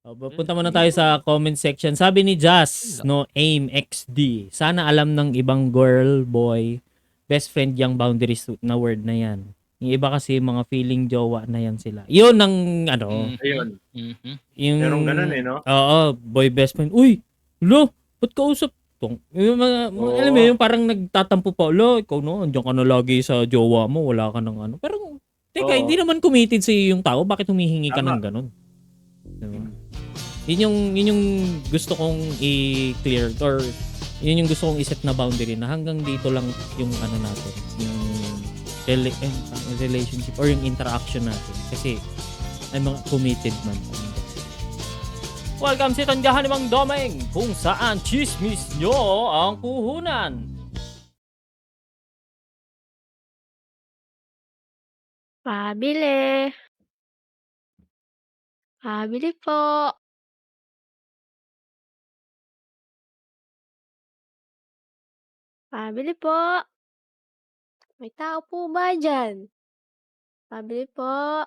Punta muna tayo sa comment section. Sabi ni Jazz, no, Aim XD. Sana alam ng ibang girl, boy, best friend yung boundaries na word na yan. Yung iba kasi mga feeling jowa na yan sila. Yun ang ano, Ayun. yung Merong ganun no? Oo, boy best friend. Uy, lo, ba't kausap tong? Yung mga, alam mo yung parang nagtatampo pa, lo, ikaw no, andiyan ka na lagi sa jowa mo, wala ka ng ano. Pero, teka, hindi naman committed sa yung tao, bakit humihingi ka ng ganun? Diba? Yun yung gusto kong i-clear or yun yung gusto kong i-set na boundary na hanggang dito lang yung ano natin, yung relationship or yung interaction natin kasi ay mga committed man. Welcome sa Tandahan ni Mang Domeng kung saan chismis nyo ang puhunan. Pabili. Pabili po. Pabili po. May tao po ba dyan? Pabili po.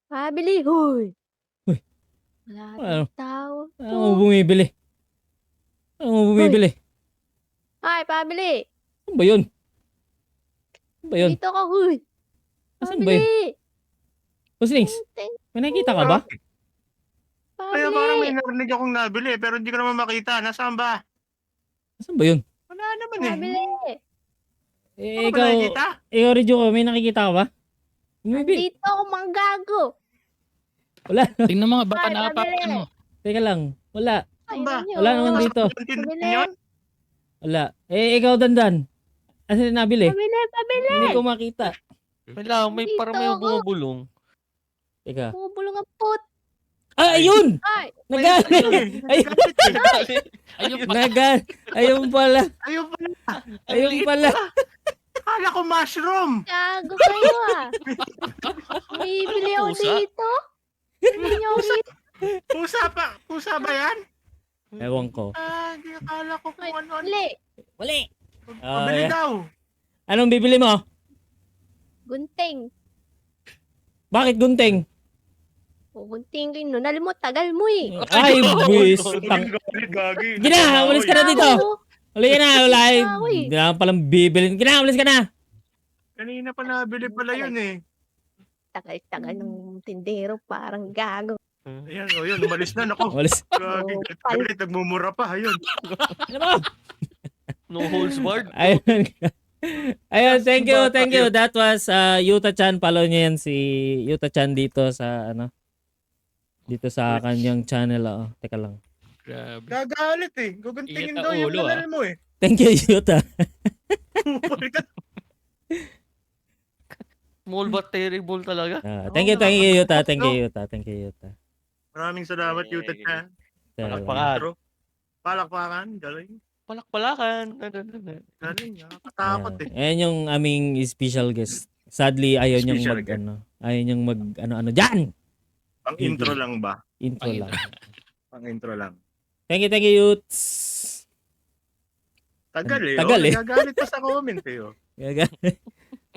Pabili, huy! Uy. Wala Ano? rin tao Ano mo po. bumibili? Ano mo bumibili? Ay, pabili! Ano ba yun? Ano ba yun? Dito ka, huy! Asan ba yun? Pabili! Puslings, may nakikita ka ba? Kaya parang may Pabili! narinig akong nabili pero hindi ko naman makita. Nasaan ba? Asan ba yun? Wala naman Pabili! Eh, Ano ba nakikita? ikaw, Rijo, may nakikita ka ba? Bumibili. Andito ako, manggago! Wala. Tingnan mo nga, baka Ay, naapakan pabili. mo. Teka lang. Wala. Saan ba? Ayun Wala yun. naman dito. Pabili! Wala. Eh, ikaw, Dandan. Asan na nabili? Pabili! Pabili! Hindi ko makita. May Dito parang may ako. bumubulong. Teka. Bumubulong ang put! Ah, ayun! Ay! Nagalit! Ayun! Ayun pala. Ayun pala. Ayun pala. Akala ko mushroom. Gago kayo ah! Bibili ako Pusa? dito! Bibili niyo ako dito! Pusa ba yan? Ewan ko. Hindi akala ko kung ano. Bili! Wali. Pabili daw. Anong bibili mo? Gunting! Bakit gunting? Gunting ko yun. Nunal mo, tagal mo eh! Ay, buwis. Gagi. Gina, umalis ka na dito. Ako, Uli ka na. Wala. Ako eh. Hindi na palang bibili. Gina, umalis ka na. Kanina pa nabili pala yun eh. tagal-tagal ng tindero, parang gago. Ayan, yun. Umalis na. Naku. Umalis. Gagi. Galit. Nagmumura pa. Ayun. Ano ba? No holds barred. Ayun. Ayun, thank you. That was Yuta-chan. Follow niyo yan si Yuta-chan dito sa ano. Dito sa kanyang channel. Teka lang. Grabe. Gagalit eh. Guguntingin Ingat daw ang yung ulo, kanal mo eh. Thank you, Yuta. Small but terrible talaga. Thank you, Yuta. Thank you, Yuta. Maraming salamat, Yuta Chan. Palakpakan. Palakpakan. Galing. Palakpalakan. Galing. Nakakatakot eh. Ayan yung aming special guest. Sadly, ayaw niyang Special mag, guest. ayaw niyang mag, dyan! Pang intro lang ba? Intro lang. Pang intro lang. Thank you, Yuts. Tagal eh. Tagal eh. Nagagalit pa sa comment eh. Gaga.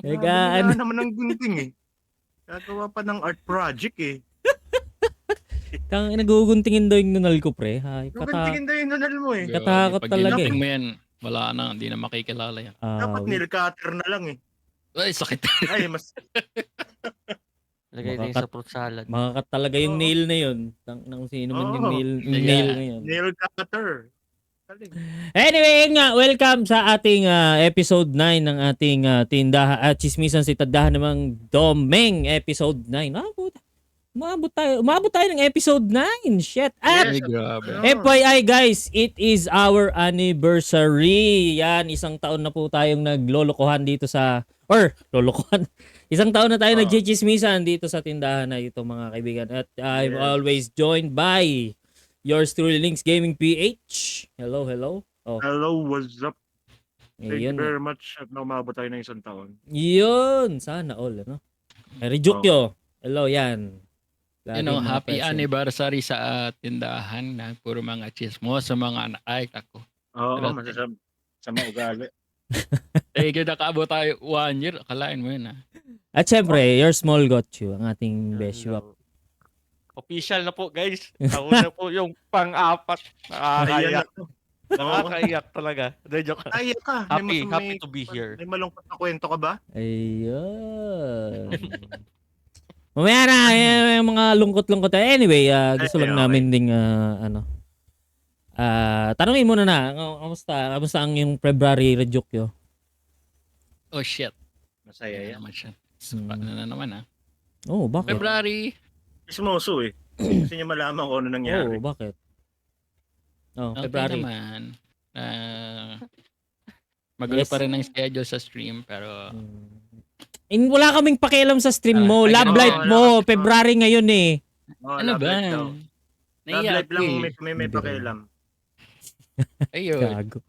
Wala naman ng gunting eh. Gagawa pa ng art project eh. Kang naguguntingin daw yung nunal ko, pre. Ay, Guguntingin daw yung nunal mo eh. Katakot Pag talaga ginapin eh. mo yan, wala na, hindi na makikilala yan. Dapat nail cutter na lang eh. Ay, sakit. Ay, mas Lagay din sa fruit salad. Makakat talaga yung Oo. nail na yun. Nang sino man yung Oo. nail na yun. nail cutter. Galing. Anyway, yun nga, welcome sa ating episode 9 ng ating tindahan at chismisan si Tandahan namang Domeng episode 9. Puta. Umabot tayo ng episode 9. Shit. At Ay, grabe. FYI guys, it is our anniversary. Yan, isang taon na po tayong naglolokohan dito sa lolokohan. Isang taon na tayo nagchichismisan dito sa tindahan na ito mga kaibigan. At I'm always joined by yours truly, Links Gaming PH. Hello. Oh, Hello, what's up? Thank you ayun. very much at umabot tayo ng isang taon. Yun, sana all, ano? Rejukyo. Hello, yan. Lagi mga Happy present. anniversary sa tindahan na puro mga chismo sa mga anak. Ay, ako. Oo, Grabe. masasab sa mga ugali. Nakaabot tayo 1 year. Akalain mo yun, ha? At syempre, your small got you, ang ating best swap. Official na po, guys. Nauna po yung pang-apat. Ayan Nakakaiyak. na. Oo. Nakakaiyak talaga. Hindi, joke lang. Kaya ka. Happy to be here. May malungkot na kwento ka ba? Ayun. Mamaya na, yung mga lungkot-lungkot. Anyway, gusto lang Okay. namin ding, tanungin muna na, kamusta? Kamusta ang yung February Redyokyo? Oh shit. Masaya Ayan yan. naman siya. So, ano na naman Oh, bakit? February. Ismoso eh. Gusto niya malaman kung ano nangyari. Oh, bakit? Oh, Okay February. naman. Magulo Yes. pa rin ang schedule sa stream pero Wala kaming pakialam sa stream mo. Ay, Love ganun. life mo. February ngayon eh. Oh, ano love ba? life daw. Love Naiyak life lang eh. may Hindi. pakialam. Ayun. Gago.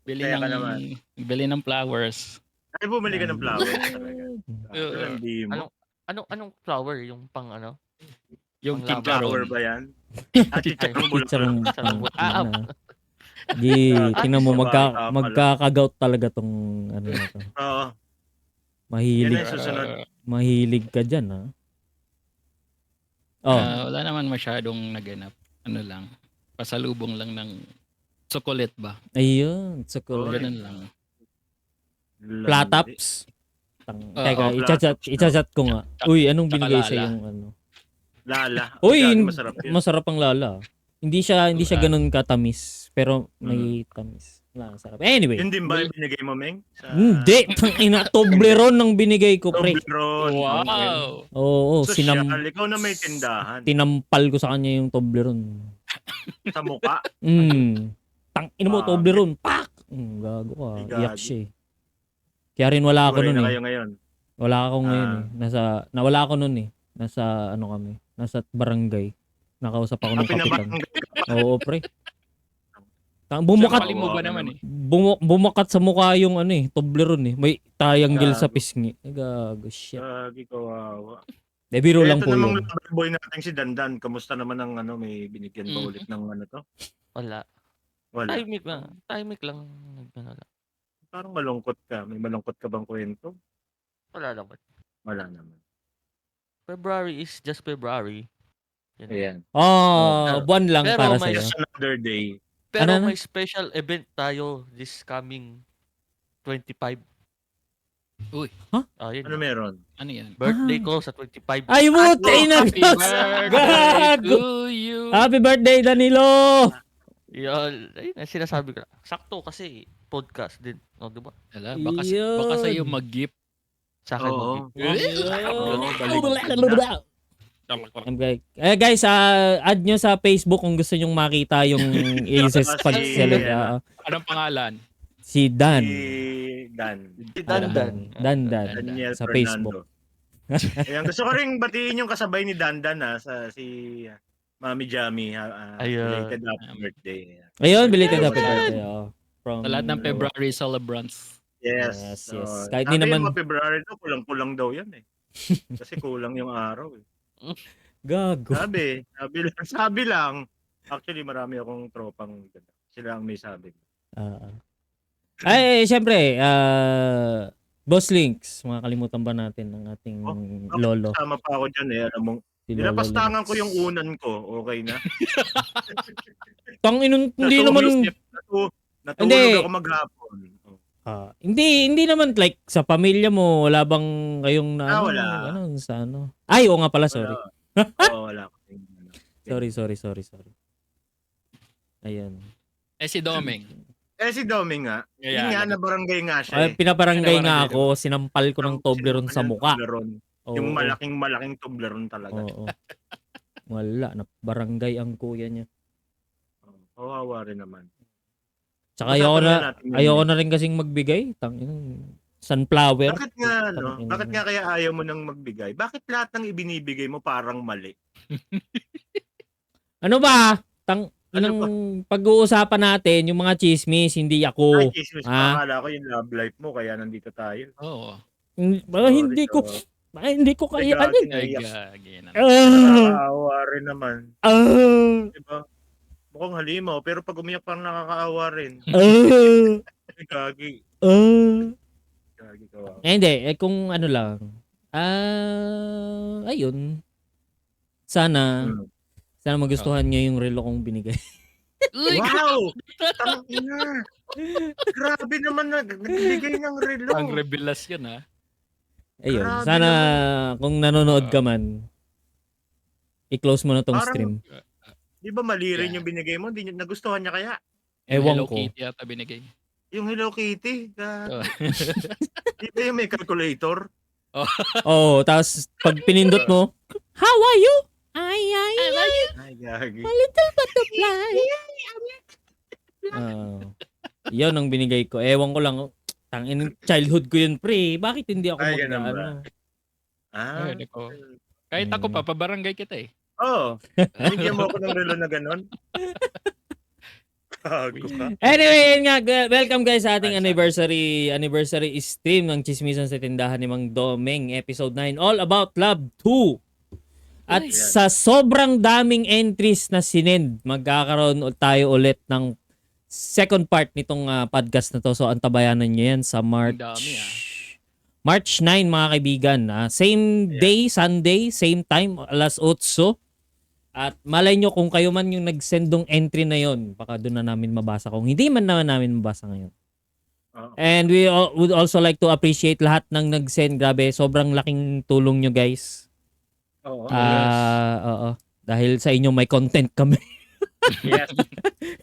Bili Kaya ka naman. ng flowers. Ay, bumili ka ng flowers talaga. Oo. Hindi mo. Anong flower? Yung pang ano? Yung Ang Flower chicharon. ba yan? At chicharong Chicharong Ah, Di, tingnan mo, Sabay, pala. magkakagout talaga tong ano na to. Oo. Yan Mahilig, ang susunod. mahilig ka dyan, ha? Oh, Wala naman masyadong naganap. Ano lang. Pasalubong lang ng chocolate ba? ayun. So cool. Oy. Ganun lang. Plataps. Teka, Plataps. i-chat ko nga. Uy, anong Tsaka binigay sa lala. yung ano? Lala. Uy, Galing masarap yun. masarap ang lala. Hindi siya Wala. ganun katamis, pero may tamis. Wala, sarap. Anyway, Yun din ba yung binigay mo, Meng? Sa... hindi. Ina Toblerone ng binigay ko, pre. Toblerone. Wow! Oo, Social. Ikaw na may tindahan. tinampal ko sa kanya yung Toblerone. Sa muka. Tangina mo, Bakit? Toblerone. Pak! Gago ka. Ay, Iyak gagi. siya eh. Kaya rin wala ako Tuloy nun na eh. kayo ngayon. Wala ako ngayon eh. Nawala ako nun eh. Nasa ano kami. Nasa barangay. Nakausap ako ng kapitan. Oo, pre. Bumukat. Sampalin mo ba naman eh? Bumukat sa mukha yung ano eh, Toblerone eh. May triangle sa Gago. pisngi. Gago, shit. Gagi, kawawa. Biro lang po Ito namang yun. lover boy natin si Dandan. Kamusta naman ang ano, may binigyan ba ulit ng ano to? Wala. Wala. Timing lang. Timing lang. Ano lang. Parang malungkot ka. May malungkot ka bang kwento? Wala naman. Wala naman. February is just February. Yun. Ayan. Oh, buwan lang pero para may- sa'yo. Just another day. Pero Ano? may special event tayo this coming 25. Uy. Huh? Yun. Ano meron? Ano yan? Birthday ko sa 25. Ay, buti na. Happy birthday Gago. to you! Happy birthday, Danilo! Yun. Ayun, ang sinasabi ko. Sakto kasi podcast din. No, di ba? Ala, Yun. baka sa'yo mag-gift. Sa akin Oo. Okay. Guys, add nyo sa Facebook kung gusto nyong makita yung Aces pag-celebrate. Anong pangalan? Si Dan. Si Dan. Si Dandan. Dan. Daniel Sa Fernando. Facebook. Ayan, gusto ko rin batiin yung kasabay ni Dandan si Mami Jamie. Ayun. Belated happy birthday. Ayun, belated happy birthday. From, Sa lahat ng February celebrants. Yes. Yes. Kahit Sabi di naman- yung mga February daw, kulang-kulang daw yan eh. Kasi kulang yung araw eh. Gago. Sabi lang. Actually, marami akong tropang sila ang may sabi. Ay, syempre, Boss Links, makakalimutan ba natin ang ating lolo? Kasama pa ako dyan eh. Alam mo, Si Lolo nilapastangan Links. ko yung unan ko. Okay na? Hindi naman, Natulog Hindi. ako maghapon. hindi naman like sa pamilya mo, wala bang kayong na, Wala. sa ano? Ay, oo nga pala, sorry. Wala. Sorry. Ayun. Si Domeng. Si Domi nga. Yun nga, na barangay nga siya Ay, pinabarangay nga Pinabarangay ako, sinampal ko ng Toblerone sa muka. Yung malaking Toblerone talaga. Oo. Wala, na barangay ang kuya niya. Kawawa rin naman. Tsaka Usapan na natin yun ayoko eh. na rin kasing magbigay. Sunflower. Bakit nga, no? Tangina Bakit na. nga kaya ayaw mo nang magbigay? Bakit lahat ng ibinibigay mo parang mali? Ano ba? Pag-uusapan natin, yung mga chismis, hindi Ay, ako. chismis Ah. pa. Akala ko yung love life mo, kaya nandito tayo. Oo. Hindi ko kaya. Ano? Ay, gagi na. Nakakaawa rin naman. Ah, Diba? Mukhang halimaw, pero pag umiyak parang nakakaawa rin. ah, Gagi. ah. Gagi kawawa. Hindi, kung ano lang. Ayun. Sana, Mm. sana magustuhan niyo yung relo kong binigay. Wow! Tangina! Grabe naman nagbigay ng relo. Ang revelasyon ha. Ayun. Grabe Sana kung nanonood ka Oo. man, i-close mo na tong Parang- stream. Di ba mali rin Yeah. yung binigay mo? Nagustuhan niya kaya? Ewan Hello ko. Kitty ata binigay. Yung Hello Kitty. Oh. Di ba yung may calculator? Oo, tapos pag pinindot mo, how are you? Ay. Ay, gagi. Butterfly. Yun ang binigay ko. Ewan ko lang. Tangin, childhood ko yun, pre. Bakit hindi ako Ay, ganun ba? ano? Ah. Ay, nako. Kahit ako pa, pabarangay kita eh. Oo. Bigyan mo ako ng relo na ganon. Gago ka. Anyway, yun nga. Welcome guys sa ating Ay, anniversary stream ng Chismisan sa Tindahan ni Mang Domeng, episode 9, all about Love 2. At Yes. sa sobrang daming entries na sinend, magkakaroon tayo ulit ng second part nitong podcast na to. So antabayanan nyo yan sa March. Ang dami, March 9 mga kaibigan. Same day, Sunday, same time, alas 8. At malay nyo kung kayo man yung nagsendong entry na yon, baka doon na namin mabasa. Kung hindi man namin mabasa ngayon. Oo. And we would also like to appreciate lahat ng nag-send. Grabe, sobrang laking tulong nyo guys. Oo. Oo. Dahil sa inyo may content kami. Yes.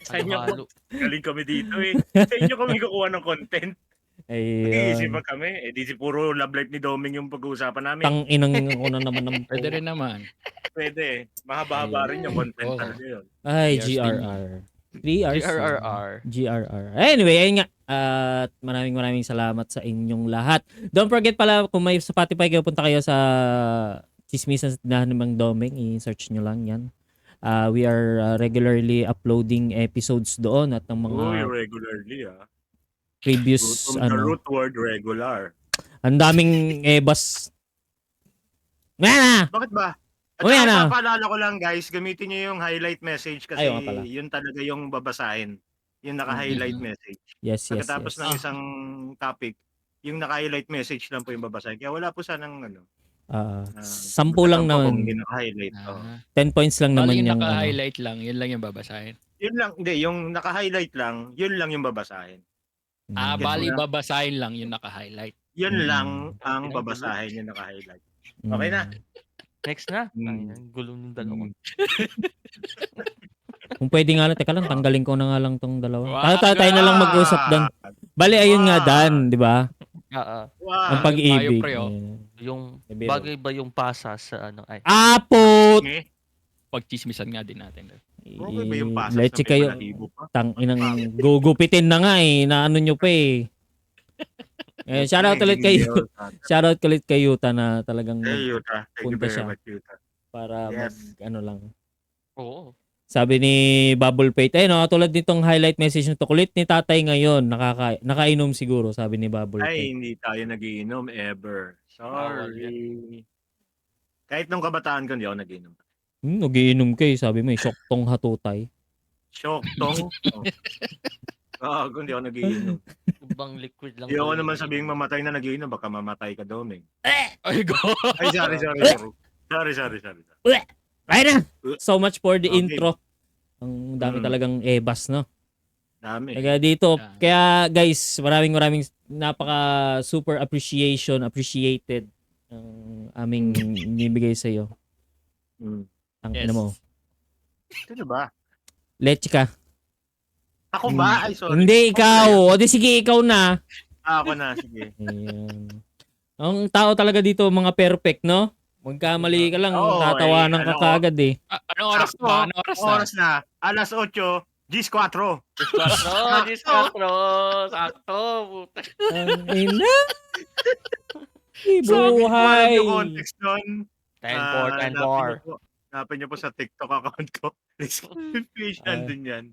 Sa inyo Halo-halo. galing kami dito eh. Sa inyo kami kukuha ng content. Nag-iisip Ayun. pa kami. Eh di si puro love life ni Doming yung pag-uusapan namin. Tang inang ko na naman ng Pwede rin naman. Pwede eh. Mahaba-haba rin yung content Oo. talaga yun. Ay, Yes, GRR. 3 hours. GRRR. GRR. Anyway, ayun nga. At maraming salamat sa inyong lahat. Don't forget pala, kung may Spotify kayo, punta kayo sa Chismisan sa Tindahan ni Mang Domeng. I-search nyo lang yan. We are regularly uploading episodes doon at ng mga Uy, regularly ah. previous From the root word regular. ang daming ebas. Bakit ba? At Uy, ano? saka papaalala ko lang guys, gamitin nyo yung highlight message kasi Ayaw nga pala. yun talaga yung babasahin. Yung naka-highlight Mhm. message. Yes. Pagkatapos ng isang topic, yung naka-highlight message lang po yung babasahin. Kaya wala po sanang 10 lang naman. Kung hindi naka-highlight. Oh. 10 points lang naman Bali yung yung naka-highlight lang, yun lang yung babasahin. Yun lang, hindi, yung naka-highlight lang, yun lang yung babasahin. ano. Bali mo na? babasahin lang yung naka-highlight. Yun Mm. lang ang babasahin yung naka-highlight. Okay na. Next na. Mm. Ay, ang gulo ng dalawa. Kung pwede nga lang, teka lang, tanggalin ko na nga lang tong dalawa. Wag Tayo na lang mag-usap doon. Bali, ayun nga, Dan, di ba? Wow. Ang pag-ibig. tayo, pre, oh. Ayan. Yung Biro. bagay ba yung pasa sa ano ay Apot! Pagchismisan nga din natin. Okay ba yung pasas Leche na may kayo. balahibo pa? Tang inang gugupitin na nga eh. Naano nyo pa eh. Shoutout ulit kay Shoutout ulit kay Yuta na talagang Hey, Yuta. Thank you punta very siya. much, Yuta. para Yes. ano lang. oo. Sabi ni Bubble Pate, no, tulad nitong highlight message nito, kulit ni tatay ngayon, nakainom siguro, sabi ni Bubble Ay, Pate. hindi tayo nagiinom ever. Bawal Sorry. Kahit nung kabataan ko, hindi ako nagiinom. Nagiinom kayo, sabi mo, syoktong hatutay. Shock tong. Gago, hindi ako nagiinom. Ibang liquid lang. Hindi ako daw naman yun. sabihing mamatay na nagiinom, baka mamatay ka, Doming. Ay, go! Ay, sorry. Sorry. Ay na! So much for the Okay. intro. Ang dami talagang ebas, no? Dami. Kaya dito, Yeah. kaya guys, maraming napaka super appreciated ang aming nibigay sa iyo. Mm. Ang Yes. ina mo. Sino ba? Leche ka. Ako ba? Ay, sorry. Hindi ikaw. O di sige, ikaw na. Ako na, sige. Ayan. Ang tao talaga dito, mga perfect, no? Magkamali ka lang, Oo, tatawanan ka ano, kagad eh. Anong oras Sakto. ba? Anong oras na? Oras na. Alas 8, G4. Sakto. Sakto. Puta. Ang ina. So, kung alam Buhay. yung context nun, 10-4, 10-4. hanapin niyo po sa TikTok account ko. Please, nandun yan.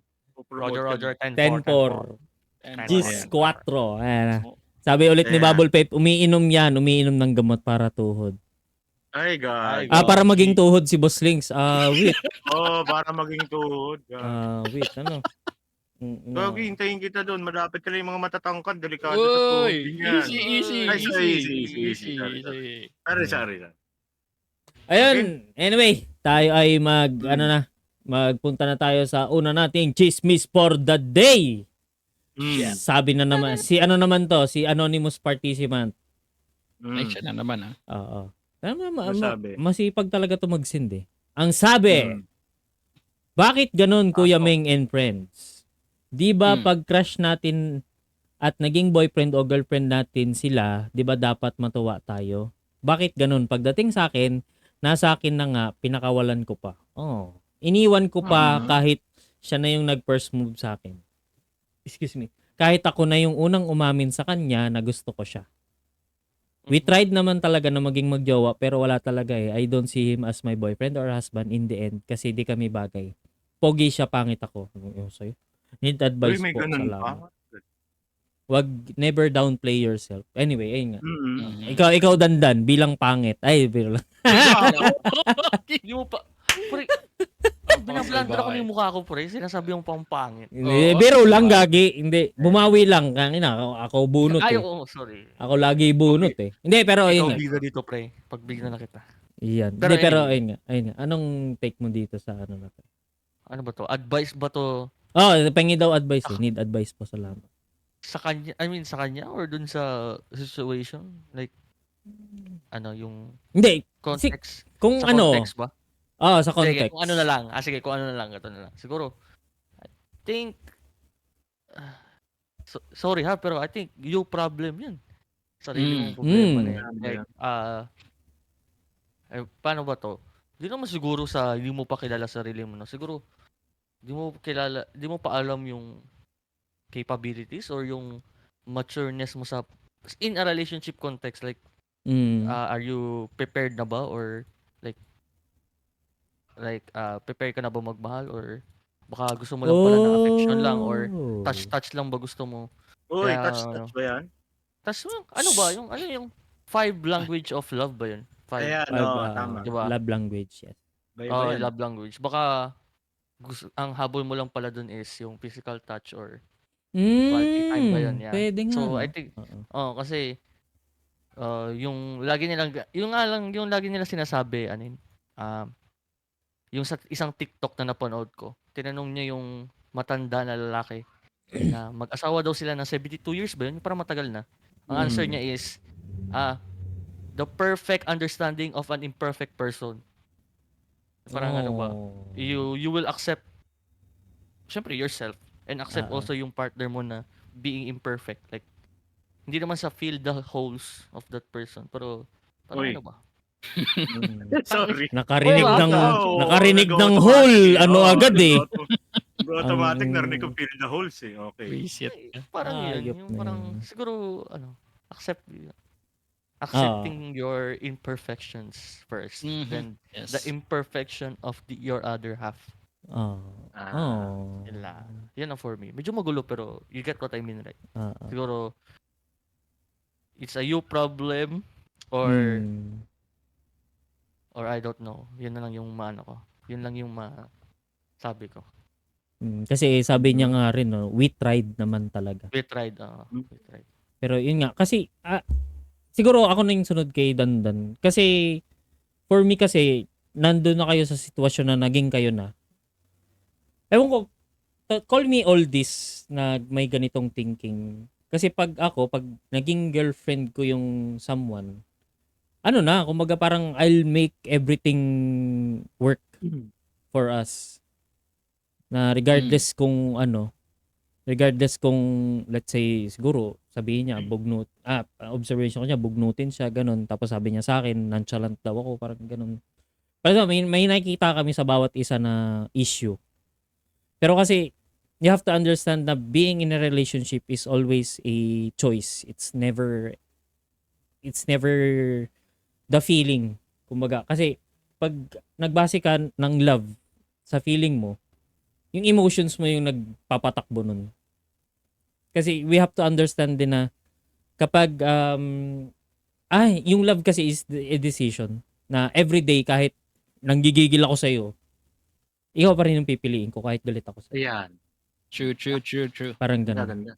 Roger, 10-4. 10-4. Gis 4. Ayan. Sabi ulit ni Yeah. Bubble Pep, umiinom ng gamot para tuhod. Ay, God. Para maging tuhod si Boss Links. Wait. Para maging tuhod. Wait, ano? Gagi, hintayin kita doon. Malapit ka lang yung mga matatangkad. Delikado sa tuhod. Uy! Yan. Easy. Ay, sorry. Sorry. Sorry. Sorry. Ayun. Anyway, tayo ay magpunta na tayo sa una nating chismis for the day. Mm. Sabi na naman, si ano naman to, si Anonymous Participant. Ay, siya na naman Oo. Tama, Masabi. masipag talaga to mag-send eh. Ang sabi, Mm. bakit ganun Kuya Pasok. Meng and friends? Di ba Hmm. pag crush natin at naging boyfriend o girlfriend natin sila, di ba dapat matuwa tayo? Bakit ganun? Pagdating sa akin, nasa akin na nga, pinakawalan ko pa. Oh. Iniwan ko pa kahit siya na yung nag-first move sa akin. Excuse me. Kahit ako na yung unang umamin sa kanya na gusto ko siya. We tried naman talaga na maging magjowa pero wala talaga eh. I don't see him as my boyfriend or husband in the end kasi di kami bagay. Pogi siya, pangit ako. Yung sa'yo. Need Uy, advice may po. ganun Salamat. pa. Wag never downplay yourself. Anyway, ayun nga. Mm. Ikaw dandan bilang pangit. Ay, biro lang. Hindi mo pa. Pre, binablandra ko na yung mukha ko, pre. Sinasabi yung pang pangit. Hindi, Oo, biro lang diba? gagi. Hindi, bumawi lang. Kanina ako bunot Ay, eh. oo, sorry. Ako lagi bunot eh. Hindi, pero ayun Ikaw nga. bigla dito, pre. Pagbigla na kita. Iyan. Pero Hindi, pero anyway. ayun nga. Ayun nga. Anong take mo dito sa ano na to? Ano ba to? Advice ba to Oh, pengi daw advice eh. Need advice po, salamat. sa kanya? I mean, sa kanya or dun sa situation? Like, ano, yung Hindi, context? kung Sa ano. context ba? Oh, sa Sige, context. kung ano na lang. Sige, kung ano na lang. Ito na lang. Siguro, I think, sorry ha, pero I think yung problem yun. Sarili mong problema na yan. Like, paano ba to? Hindi naman siguro sa hindi mo pa kilala sarili mo. No? Siguro, hindi mo pa alam yung capabilities or yung matureness mo in a relationship context. Like, are you prepared na ba? Or, prepared ka na ba magmahal? Or, baka gusto mo lang pala na affection lang? Or, touch lang ba gusto mo? Uy, Kaya, touch ba yan? ano ba? Yung 5 language of love ba yun? 5. Ayan, tama. Diba? Love language, yes. Ba yan? Love language. Baka, ang habol mo lang pala dun is yung physical touch or quality time ba yun? Yeah. Pwede nga. So, no? I think, kasi, yung lagi nilang sinasabi, yung sa isang TikTok na napanood ko, tinanong niya yung matanda na lalaki na mag-asawa daw sila ng 72 years ba yun? Parang matagal na. Ang answer niya is, the perfect understanding of an imperfect person. Parang ano ba? You will accept, syempre, yourself and accept also yung partner mo na being imperfect. Like, hindi naman sa fill the holes of that person. Pero, parang Uy. ano ba? Sorry. Nakarinig Oo, ng oo, nakarinig ng nag-automatic hole. eh. Ano Oo, agad eh. Automatic Ang- narinig ko fill the holes eh. Okay. Visit. Parang yun. Ayop Yung na parang, yun. siguro, accepting your imperfections first. Mhm. Then, Yes. the imperfection of your other half. Yun lang. Yun ang for me. Medyo magulo pero you get what I mean, right? Siguro, it's a you problem or I don't know. Yun na lang yung maano ko. Yun lang yung sabi ko. Kasi sabi niya nga rin, no, we tried naman talaga. We tried. We tried. Pero yun nga, kasi siguro ako na yung sunod kay Dandan. Kasi for me kasi, nandun na kayo sa sitwasyon na naging kayo na. Ewan ko, call me all this na may ganitong thinking. Kasi pag naging girlfriend ko yung someone, ano na, kumbaga parang I'll make everything work for us. Na regardless kung let's say siguro sabihin niya observation ko niya bugnutin siya ganun, tapos sabi niya sa akin nonchalant daw ako, parang ganun. Pero may nakikita kami sa bawat isa na issue. Pero kasi you have to understand na being in a relationship is always a choice. It's never the feeling. Kumbaga, kasi pag nagbase ka ng love sa feeling mo, yung emotions mo yung nagpapatakbo nun. Kasi we have to understand din na kapag yung love kasi is a decision na everyday kahit nanggigigil ako sa iyo, ikaw pa rin yung pipiliin ko kahit galit ako sa iyo. Ayan. True. Parang ganun. Ganda.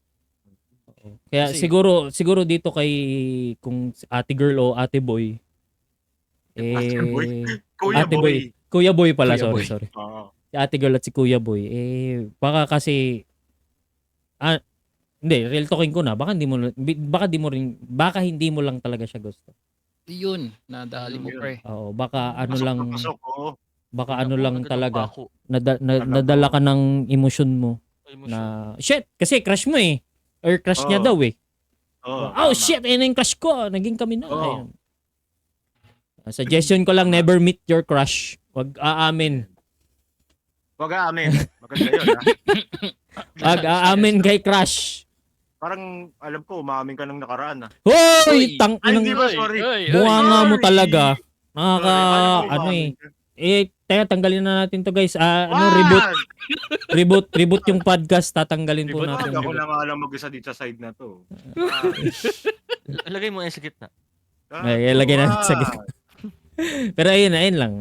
Kaya Kasi- siguro dito kay kung ate girl o ate boy, Ate boy? Kuya ate boy. boy. Kuya Boy pala, Kuya Boy. sorry. Oo. Si Ate Girl at si Kuya Boy, baka kasi, hindi, real talking ko na, baka hindi mo lang talaga siya gusto. Yun, nadali mo Yun. pre. Oo, baka Pasok lang, na pasok, oo. baka Wala po, lang agad ng talaga, pako. nadala ka ng emosyon mo, Emosyon. na, shit, kasi crush mo eh. Or crush niya Oo. daw eh. Oo, Oh, tama. shit, ayun na yung crush ko. Naging kami na. Oo. Ayun. Suggestion ko lang, Tama. never meet your crush. Wag aamin. Wag aamin. Maganda yun, ha? Wag aamin kay crush. Parang, alam ko, umamin ka ng nakaraan, ha? Hoy! Uy! Tang Ay, hindi inang ba? Sorry. buwanga mo Sorry. talaga. Sorry, kala ko Ano umamin eh. ka. Teka, tanggalin na natin to guys. Wag! Reboot yung podcast. Tatanggalin po Wag, natin. ako lang alam mag-isa dito sa side na to. Ah, Lagay mo yan sa gitna. Ay, lagyan natin sa gitna. Pero ayun lang.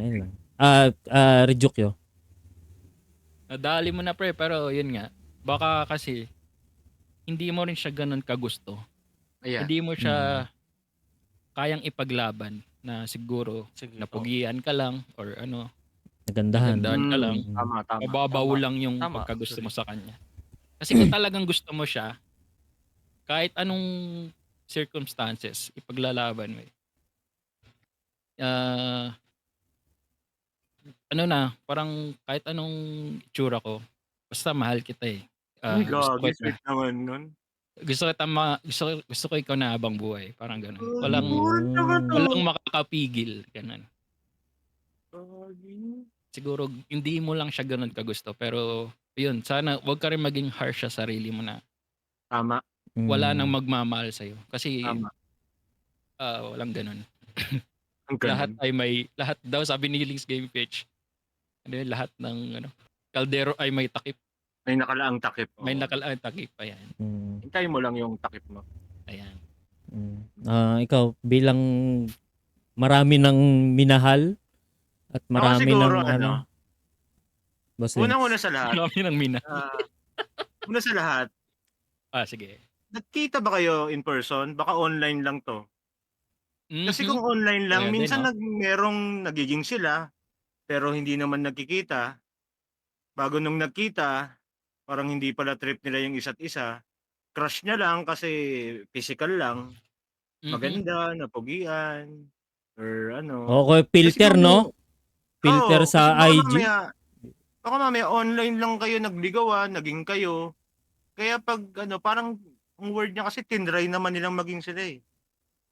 Rejukyo. Nadali mo na pre, pero yun nga. Baka kasi, hindi mo rin siya ganun kagusto. Ayan. Hindi mo siya kayang ipaglaban na siguro Sige. napugian ka lang or ano, Nagandahan. Nagandahan ka lang. Tama. mababaw Tama. lang yung Tama. pagkagusto mo sa kanya. Kasi kung talagang gusto mo siya, kahit anong circumstances, ipaglalaban mo. Parang kahit anong itsura ko, basta mahal kita eh. Ay, Gusto ko gagi, sweet naman nun. gusto ko ikaw na habang buhay. Parang ganun. Good naman to. Walang makakapigil. Ganun. Gagi. Siguro, hindi mo lang siya ganun kagusto. Pero, yun, sana wag ka rin maging harsh sa sarili mo na Tama. wala nang magmamahal sa'yo. Kasi, Tama. walang ganun. Ang Lahat daw, sabi ni Lings Game Pitch, lahat ng, kaldero ay may takip. May nakalaang takip. May nakalaan takip. Ayan. Hintayin mo lang yung takip mo. Ayan. Ikaw, bilang marami ng minahal at marami siguro, ng Boss Lins. Unang-una sa lahat. Marami ng mina. Una sa lahat, Sige. nagkita ba kayo in person? Baka online lang to. Kasi kung online lang, Pwede, minsan no? merong nagiging sila, pero hindi naman nagkikita. Bago nung nagkita, parang hindi pala trip nila yung isa't isa. Crush niya lang kasi physical lang. Maganda, napugian, or ano. Okay, filter, Kasi no? Filter Oo, sa kasi IG. Baka mamaya online lang kayo nagligawan, naging kayo. Kaya pag parang ang word niya kasi tinry naman nilang maging sila eh.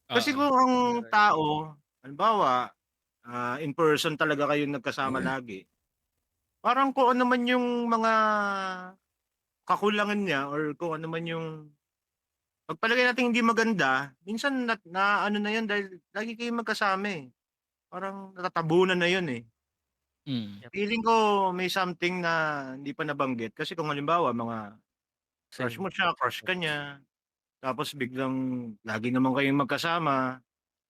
Kasi kung ang tao, halimbawa, in person talaga kayo nagkasama lagi. Parang kung ano man yung mga kakulangan niya or kung ano man yung pagpalagay natin hindi maganda, minsan na ano na yun dahil lagi kayo magkasama eh. Parang natatabunan na yun eh. Feeling ko may something na hindi pa nabanggit. Kasi kung halimbawa, mga crush mo siya, crush ka niya, tapos biglang lagi naman kayong magkasama,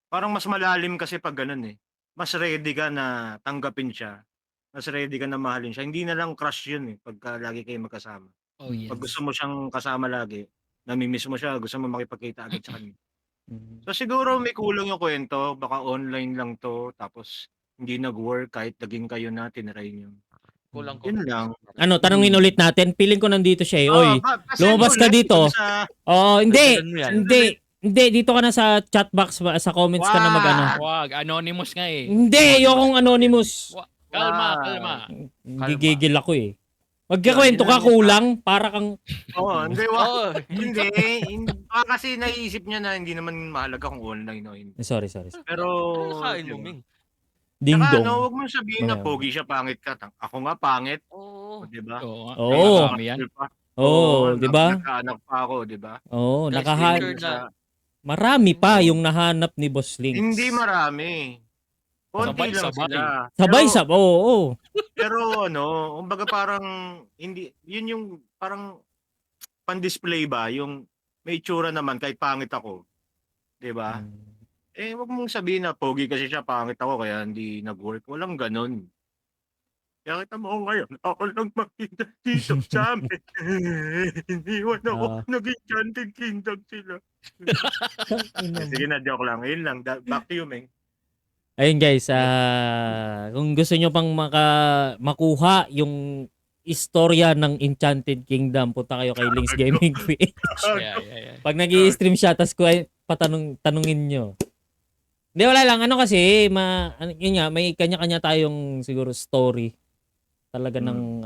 parang mas malalim kasi pag ganun eh. Mas ready ka na tanggapin siya. Mas ready ka na mahalin siya. Hindi na lang crush yun eh, pagka lagi kayong magkasama. Oh, yes. Pag gusto mo siyang kasama lagi, namimiss mo siya, gusto mo makipagkita agad sa kanya. So siguro may kulang yung kwento, baka online lang to, tapos hindi nag-work kahit naging kayo na, tinry nyo. Kulang ko. Yun lang. Tanungin ulit natin. Feeling ko nandito siya eh. Oy, lumabas ka dito. Hindi. Ganun yan. Hindi, dito ka na sa chat box, sa comments ka na mag-ano. Wag, anonymous nga eh. Hindi, yung anonymous. Kalma. Gigigil ako eh. Magkakwento ka kulang para kang Oo, hindi. Oo. Hindi. Kasi naiisip niya na hindi naman mahalaga kung online o hindi. Sorry. Pero, Ano nakain mo, Ming? Ding dong. huwag mo sabihin na pogi siya, pangit ka. Ako nga pangit. Oo. O, diba? Oo. Oo. Nakakami yan. Di ba? Nagkaanak pa ako, di ba? Oo, Guys, nakahanap. picture na. Marami pa yung nahanap ni Boss Links. Hindi marami. Konti lang Sabay-sabay. sila. Sabay. Oo. Pero kumbaga parang hindi, yun yung parang pan-display ba, yung may itsura naman kahit pangit ako. 'Di ba? Wag mong sabihin na pogi kasi siya, pangit ako kaya hindi nag-work. Walang ganun. Kaya kita mo ngayon, ako lang makita dito sa amin. Iniwan ako, naging chanting kingdom sila. Sige na, joke lang. Yun lang. Back to you, Meng. Ayun guys, kung gusto nyo pang makuha yung istorya ng Enchanted Kingdom, punta kayo kay Links Gaming PH. Yeah. Pag nag-i-stream siya, tas tanungin nyo. Hindi, wala lang. Ano kasi, yun nga, may kanya-kanya tayong siguro story. Talaga ng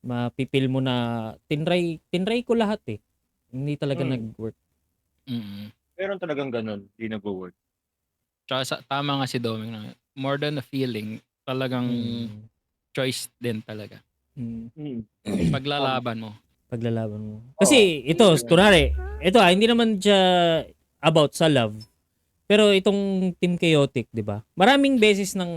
mapipil mo na tinry ko lahat eh. Hindi talaga nag-work. Meron talagang ganun, di nag-work. Tsaka tama nga si Doming na more than a feeling, talagang choice din talaga. Paglalaban mo. Paglalaban mo. Kasi ito, kunwari, ito hindi naman siya about sa love. Pero itong Team Chaotic, 'di ba? Maraming beses nang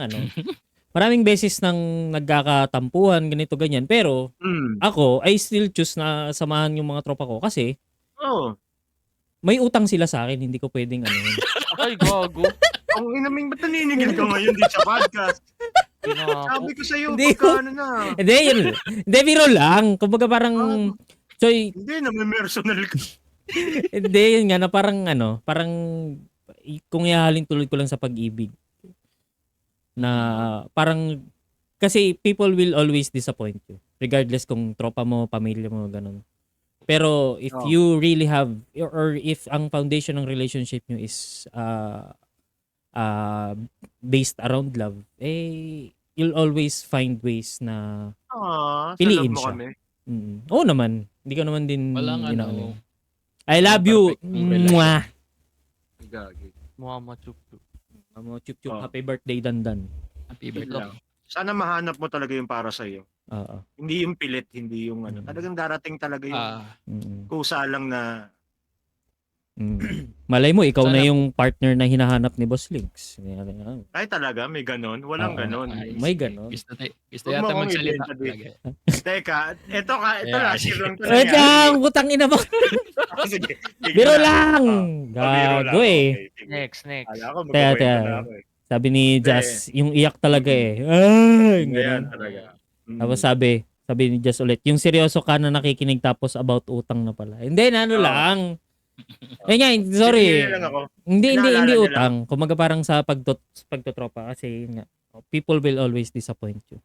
nagkakatampuhan, ganito ganyan. Pero ako, I still choose na samahan yung mga tropa ko kasi may utang sila sa akin, hindi ko pwedeng Ay, gago. Ang inaming ba't naninigil ka ngayon di sa podcast? Sabi ko sa'yo, Hindi pagka ano na. Hindi, yun. Hindi, biro lang. Kumbaga parang, Hindi, may personal ka. hindi, yun nga, na parang kung ihahalin tulad ko lang sa pag-ibig. Na parang, kasi people will always disappoint you. Regardless kung tropa mo, pamilya mo, ganun. Pero if you really have, or if ang foundation ng relationship nyo is based around love, you'll always find ways na piliin siya. Oo naman. Hindi ko naman din Walang I love you. Mwah. Mama chup-chup. Chup chup. Happy birthday, Dandan. Happy birthday. Sana mahanap mo talaga yung para sa'yo. Oo. Hindi yung pilit, hindi yung talagang darating talaga yung kusa lang na Malay mo, ikaw na yung partner na hinahanap ni Boss Links. ay talaga, may ganon. Walang ganon. May ganon. Gusto Huwag yata mo akong magsalita ibenta dito. talaga. Teka, ito lang, share lang to. Wait lang, putang ina mo. Sige. Biro lang. Biro lang. Gago eh. Okay, sige. Next. Kala ko Teka. magkukwento na ako eh. Sabi ni Jazz, yung iyak talaga eh. Ay, Ayan ganun. talaga. Tapos sabi ni Jazz ulit, yung seryoso ka na nakikinig tapos about utang na pala. Hindi, lang. Nga, sorry. Sige lang ako. Hindi Pinaalala niya utang. Kumaga parang sa pagtotropa kasi yun nga, people will always disappoint you.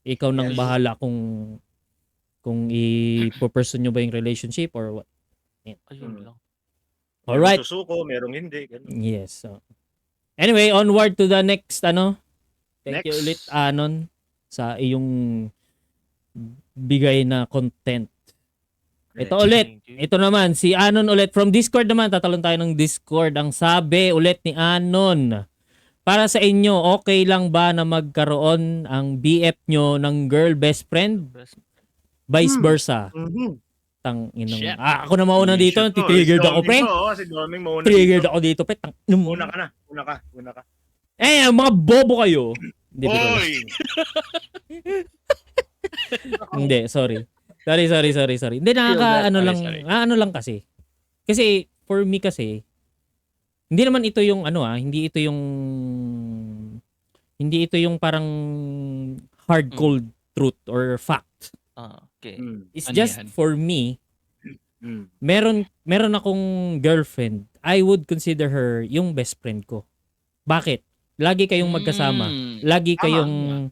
Ikaw nang bahala kung i-pursue nyo ba yung relationship or what. Ayun lang. Alright. Merong susuko, merong hindi. Ganun. Yes. Anyway, onward to the next Thank you Next. ulit, Anon, sa iyong bigay na content. Ito ulit. Ito naman, si Anon ulit. From Discord naman, tatalon tayo ng Discord. Ang sabi ulit ni Anon, para sa inyo, okay lang ba na magkaroon ang BF nyo ng girl best friend? Vice versa. Tang inang. Shit. Ako na mauna dito. Titriggered ako, pre. Si Doming mauna Triggered dito. ako dito, pre. Una ka. Mga bobo kayo. Oy! Hindi, sorry. Sorry. Hindi ano lang kasi. Kasi for me kasi hindi naman ito yung hindi ito yung parang hard cold truth or fact. Okay. It's Ano just yan? for me. Meron akong girlfriend. I would consider her yung best friend ko. Bakit? Lagi kayong magkasama. Lagi kayong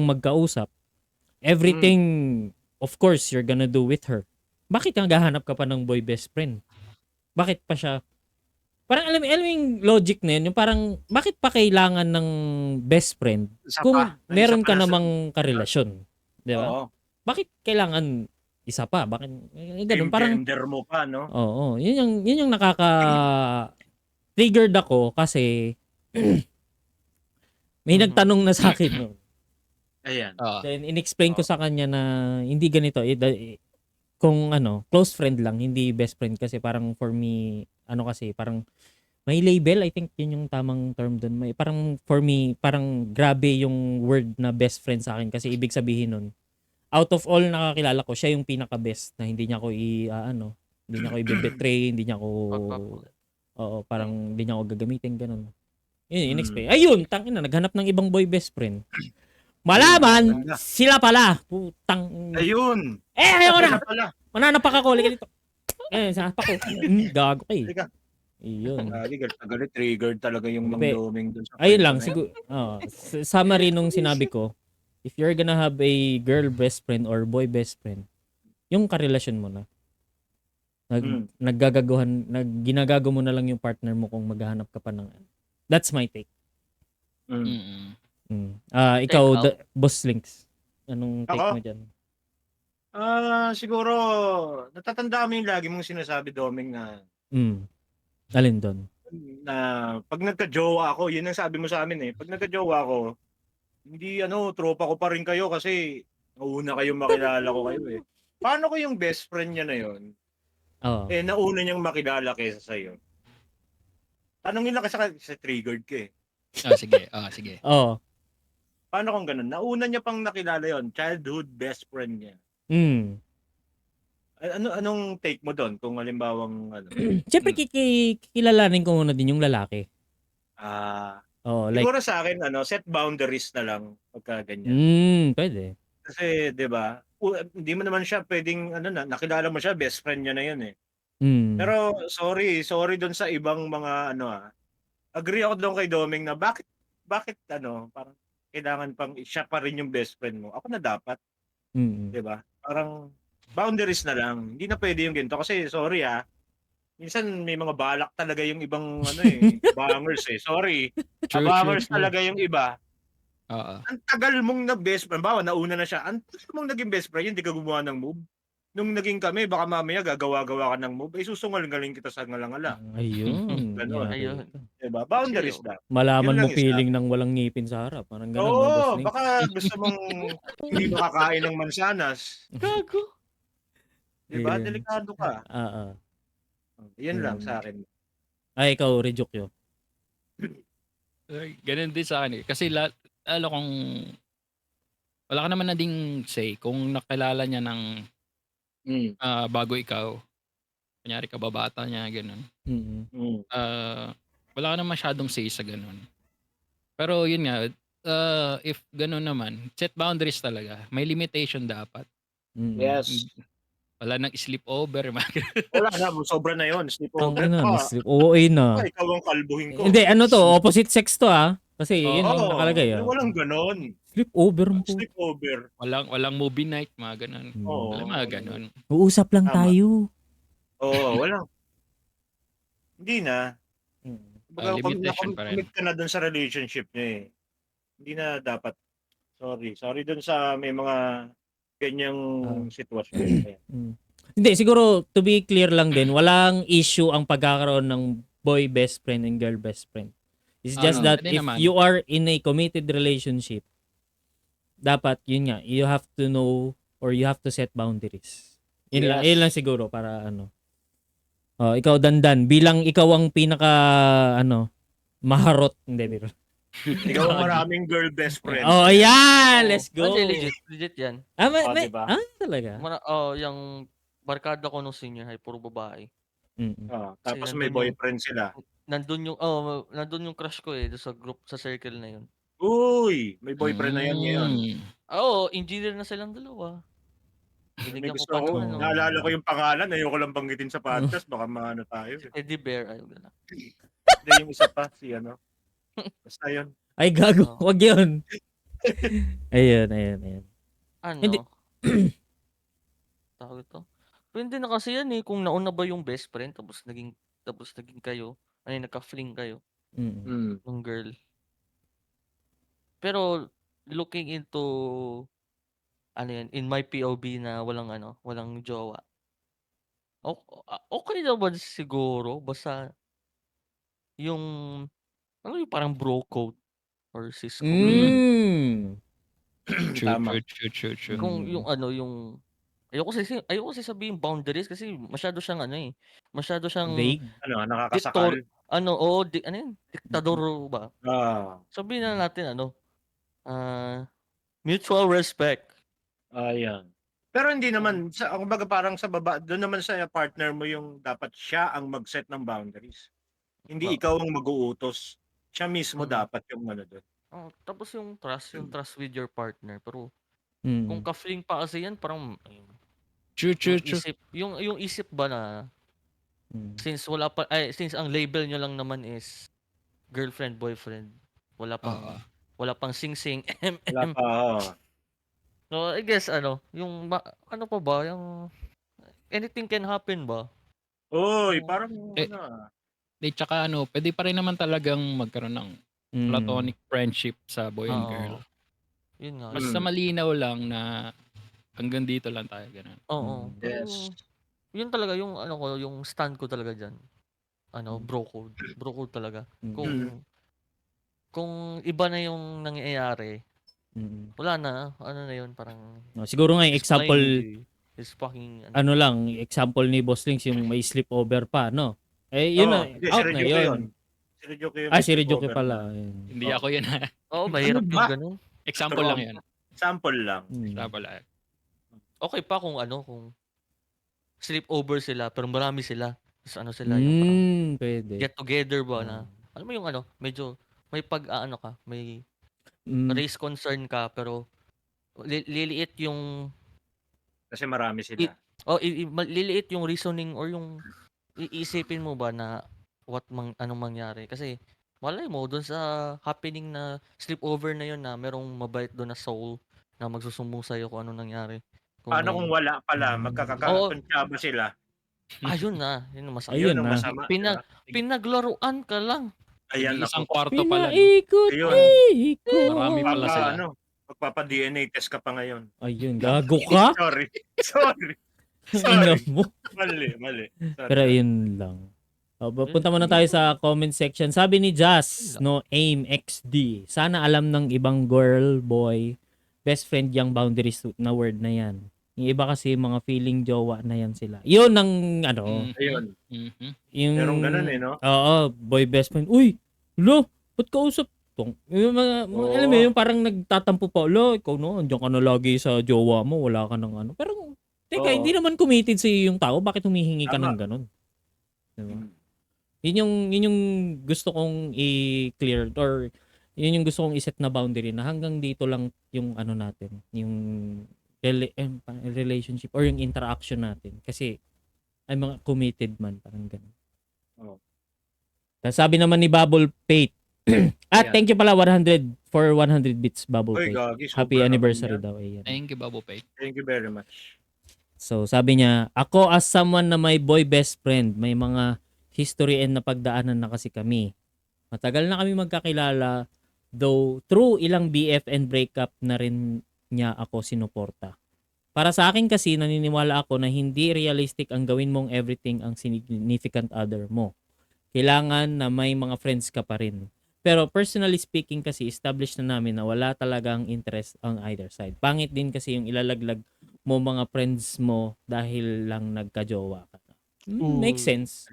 magkausap. Everything of course, you're gonna do with her. Bakit naghahanap ka pa ng boy best friend? Bakit pa siya? Parang alam mo yung logic na yun, yung parang, bakit pa kailangan ng best friend kung meron ka namang karelasyon? Di ba? Oo. Bakit kailangan isa pa? Bakit? Ganun, parang, Gender mo pa, no? oo. Yun yung triggered ako kasi may nagtanong na sa akin noon. Ayan. Then inexplain ko sa kanya na hindi ganito kung close friend lang, hindi best friend kasi parang for me kasi parang may label, I think yun yung tamang term doon. May parang for me parang grabe yung word na best friend sa akin kasi ibig sabihin nun out of all nakakilala ko, siya yung pinaka best na hindi niya ako hindi niya ako i-betray, hindi niya ako parang hindi niya ako gagamitin ganun. Yun, inexplain. Ayun, tangina, naghanap ng ibang boy best friend. Malaman, sila pala. Putang. Ayun. Ayoko na. Pala. Mananapak ako. Liga dito. Sanapak ko. Gago kayo. Halika. Iyon. Galit na galit, triggered talaga yung Mang Pe- Doming dun sa Ayun kwento lang, na yun. siguro, summary nung sinabi ko, if you're gonna have a girl best friend or boy best friend, yung karelasyon mo na. Ginagago mo na lang yung partner mo kung maghahanap ka pa ng. That's my take. Mm. Ikaw, Take out. Boss Links. Anong take Ako? mo dyan? Siguro, natatanda mo yung lagi mong sinasabi, Doming, Alin doon? na pag nagka-jowa ako, yun ang sabi mo sa amin eh. Pag nagka-jowa ako, hindi tropa ko pa rin kayo kasi nauna kayong makilala ko kayo eh. Paano ko yung best friend niya na yun? Oo. Nauna niyang makilala kaysa sa'yo. Tanongin lang kasi triggered ka eh. Sige. Oo. Paano kung ganun? Nauna niya pang nakilala yon, childhood best friend niya. Anong take mo doon kung halimbawang Siyempre, kikilalanin ko muna din yung lalaki. Oo, like, siguro sa akin set boundaries na lang pagka ganyan. pwede. Kasi 'di ba? Hindi mo naman siya pwedeng nakilala mo siya, best friend niya na 'yun eh. Pero sorry doon sa ibang mga agree ako doon kay Doming na bakit parang kailangan pang siya pa rin yung best friend mo. Ako na dapat, 'di ba? Parang boundaries na lang. Hindi na pwede yung ganito kasi sorry minsan may mga balak talaga yung ibang bangers eh. Sorry. Bangers talaga yung iba. Oo. Ang tagal mong na best friend, bawa nauna na siya. Ang tagal mong naging best friend, hindi ka gumawa ng move. Nung naging kami, baka mamaya gagawa-gawa ka ng move, susungal-galing kita sa ngalangala. Ayun. Ganon. Ayun. Diba? Boundaries lang. Malaman Yun mo lang isa. feeling ng walang ngipin sa harap. Parang ganun, no, Boss Oo, Links? baka gusto mong hindi makakain ng mansanas. Gago. Diba? Ayun. Delikado ka. Yan lang sa akin. Ay, ikaw, Rejokyo. Ganun din sa akin eh. Kasi lalo kung wala ka naman na ding say kung nakilala niya ng bago ikaw. Kunyari kababata niya, ganun. Wala ka na masyadong say sa ganun. Pero yun nga, if ganun naman, set boundaries talaga. May limitation dapat. Yes. Wala nang sleepover. Wala na, sobra na yun. Sleepover Tangina, pa. OA na. Ikaw ang kalbuhin ko. Hindi, opposite sex to Kasi yun yung nakalagay Walang ganon. Sleepover mo. Sleepover. Walang movie night, mga ganun. Oo. Wala mga ganun. Uusap lang Tama. tayo. Oo, walang. Hindi na. Limitation pa rin. Commit ka na dun sa relationship niya eh. Hindi na dapat. Sorry dun sa may mga ganyang sitwasyon. Hindi, siguro to be clear lang din, walang issue ang pagkakaroon ng boy best friend and girl best friend. It's just that pwede if naman. you are in a committed relationship, dapat yun nga, you have to know or you have to set boundaries. Yun lang siguro para ikaw Dandan, bilang ikaw ang pinaka maharot, hindi biro. Ikaw ang maraming girl best friend. Ayan, let's go. Legit yan. Diba? Talaga. Yung barkada ko nung senior high, puro babae. Tapos Kasi may boyfriend sila. Nandun yung crush ko doon sa group, sa circle na yun. Uy, may boyfriend na yan ngayon. Engineer na silang dalawa. May gusto ko. Naalala ko yung pangalan, ayoko lang banggitin sa podcast, baka maano tayo. Eddie Bear, ayaw na. Hindi, yung isa pa, si basta yun. Ay, gago. Wag yun. Ayun. Hindi. Tawag ito. Pwede na kasi yan kung nauna ba yung best friend, tapos naging kayo, nagka-fling kayo, ng girl. Pero, looking into, in my POV na walang jowa. Okay naman siguro, basta, yung parang bro code or sis code. True. Kung yung ayoko kasi sabihin boundaries kasi masyado siyang masyado siyang vague. Nakakasakal. diktador ba? Sabihin na natin mutual respect. Ayan. Pero hindi naman, kumbaga parang sa baba, doon naman sa partner mo yung dapat siya ang mag-set ng boundaries. Hindi ikaw ang mag-uutos. Siya mismo dapat yung doon. Tapos yung trust with your partner. Pero kung ka-fling pa kasi yan, parang True. yung isip ba na Since ang label nyo lang naman is girlfriend, boyfriend, wala Oo. pang sing-sing, Wala pa, oo. So, I guess yung ano pa ba, yung anything can happen ba? Uy, Oo. parang Eh, tsaka pwede pa rin naman talagang magkaroon ng platonic friendship sa boy and girl. Oo. Yun nga. Basta malinaw lang na hanggang dito lang tayo, ganun. Oo. Pero Yes. yun talaga yung yung stand ko talaga diyan. Bro code. Bro code talaga. Kung iba na yung nangyayari, wala na. Ano na yun, parang Siguro nga yung it's example, blind, it's fucking ano lang, example ni Boss Links yung may sleepover pa, no? Yun na, Hindi, out si na Rejuke yun. Si Rejuke yung Si Rejuke sleepover pala. na. Ayun. Hindi ako yun ha. Oo, mahirap Ano yung ba? ganun. Example lang yun. Sample lang. Example lang. Okay pa kung sleepover sila, pero marami sila. Tapos sila, yung parang Pwede. get together ba na. Alam mo yung medyo may may race concern ka, pero liliit yung Kasi marami sila. liliit yung reasoning or yung iisipin mo ba na anong mangyari. Kasi malay mo doon sa happening na sleepover na yun na merong mabait doon na soul na magsusumbong sa'yo kung anong nangyari. Paano kung wala pala? Magkakakuntsaba sila. Yun na. Yun ang masama. Ayun Yun ang na. masama. diba? Pinaglaruan ka lang. Ayan, Isang ako. kwarto pala. No? Pinaikot, Ayun. ikot. Marami pala sila. Magpapa-DNA test ka pa ngayon. Ayun, gago ka? Sorry. Ina mo. Mali. Sorry. Pero ayun lang. Punta muna tayo sa comment section. Sabi ni Jazz, Aim XD. Sana alam ng ibang girl, boy, best friend yung boundaries na word na yan. Yung iba kasi mga feeling jowa na yan sila. Yun ang Ayun. yung Merong ganun no? Oo, boy best friend. Uy, lo, ba't kausap tong? Yung alam mo yung parang nagtatampo pa, lo, ikaw andiyan ka na lagi sa jowa mo, wala ka ng ano. Pero teka, hindi naman committed sa yung tao, bakit humihingi ka ng ganun? Diba? Yun yung gusto kong i-clear or yun yung gusto kong i-set na boundary na hanggang dito lang yung natin, yung relationship or yung interaction natin kasi ay mga committed man parang ganun. Tapos sabi naman ni Bubble Pate thank you pala 100 for 100 bits Bubble Pate. Happy anniversary daw. Ayan. Thank you, Bubble Pate. Thank you very much. So sabi niya, ako as someone na may boy best friend, may mga history and napagdaanan na kasi kami. Matagal na kami magkakilala, though through ilang BF and breakup na rin niya ako sinuporta. Para sa akin kasi, naniniwala ako na hindi realistic ang gawin mong everything ang significant other mo. Kailangan na may mga friends ka pa rin. Pero personally speaking kasi, established na namin na wala talagang interest on either side. Pangit din kasi yung ilalaglag mo mga friends mo dahil lang nagka-jowa ka. Makes sense.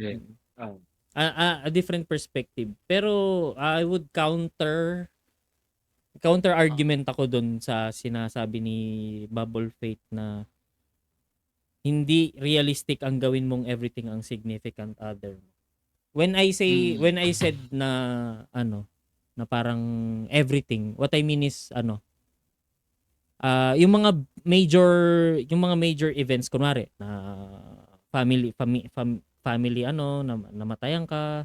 A different perspective. Pero I would counter argument ako dun sa sinasabi ni Bubble Fate na hindi realistic ang gawin mong everything ang significant other. When I said na na parang everything, what I mean is yung mga major events kunwari na family namatayan ka.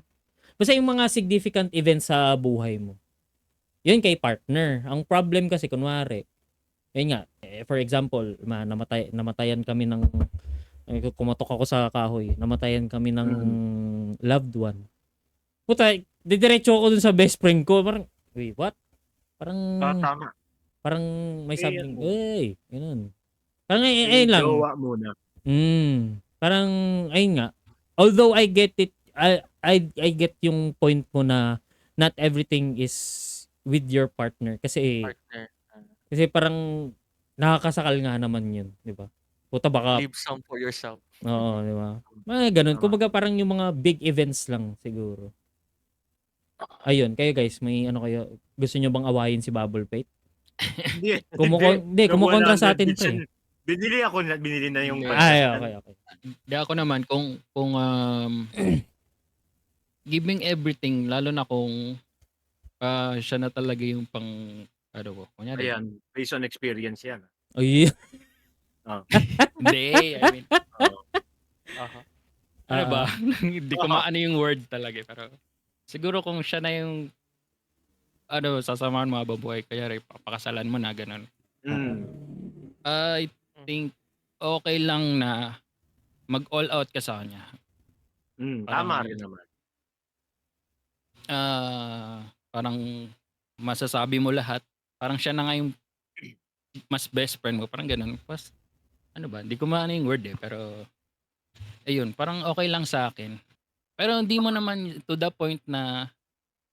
Basta yung mga significant events sa buhay mo. Yun kay partner. Ang problem kasi kunwari, yun nga, for example, namatayan kami ng kumatok ako sa kahoy, namatayan kami ng loved one. Puta, didiretso ako dun sa best friend ko, parang, wait, what? Parang Tama. Parang may something, ganun. Parang ayun lang. Jowa muna. Parang ayun nga. Although I get it, I get yung point mo na not everything is with your partner kasi parang nakakasakal nga naman yun, di ba? Puta baka leave some for yourself. Oo, di ba? Ganun. Kumbaga parang yung mga big events lang siguro. Ayun, kayo guys, may kayo, gusto nyo bang awayin si Bubble Pate? Kumukontra sa atin pre. Binili na yung okay. Di ako naman kung giving everything, lalo na kung siya na talaga yung pang kunyari. Ayan, based on experience yan. Ay. Hindi, I mean. Ano ba? Ah, Hindi ko maano yung word talaga, pero siguro kung siya na yung ano, sasamahan mo habang buhay, kaya papakasalan mo na gano'n. Mm. I think okay lang na mag-all out ka sa kanya. Tama Parang rin naman. parang masasabi mo lahat. Parang siya na nga yung mas best friend mo, parang gano'n. Pas ano ba, hindi ko maano yung word, pero ayun, parang okay lang sa akin. Pero hindi mo naman to the point na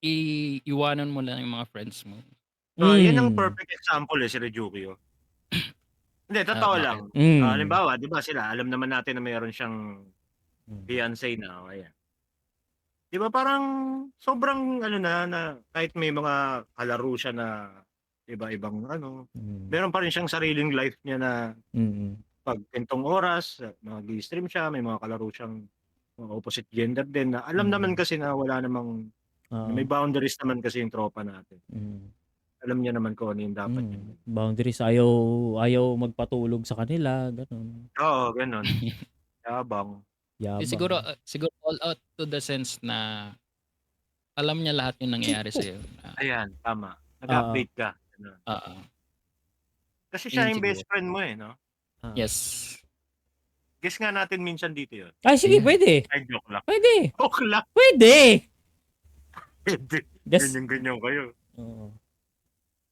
iwanan mo lang yung mga friends mo. Yan ang mm, perfect example, si Ryukyu. Hindi, totoo lang. Bakit? Halimbawa, 'di ba sila, alam naman natin na mayroon siyang mm, fiancé na, o ayan. 'Di ba parang sobrang ano na kahit may mga kalaro siya na iba-ibang ano, mm, meron pa rin siyang sariling life niya na mm, 'pag ganitong oras, mag-i-stream siya, may mga kalaro siyang mga opposite gender din na alam naman mm, kasi na wala namang oo, may boundaries naman kasi yung tropa natin. mm, Alam niya naman kung ano yung dapat niyang gawin. boundaries, ayaw magpatulog sa kanila, gano'n. Oo, gano'n. Yabang. Yabang. Siguro all out to the sense na alam niya lahat yung nangyayari sa'yo. Ayan, tama. Oo, Nag-update ka, gano'n. Oo. Kasi Yun siya yung siguro. best friend mo, no? oo. Yes. Guess nga natin minsan dito yun. Ay, sige, Ayan. pwede. Ay, joke lang. Pwede. Joke lang. Pwede. Pwede. Just, Ganyan-ganyan kayo. oo.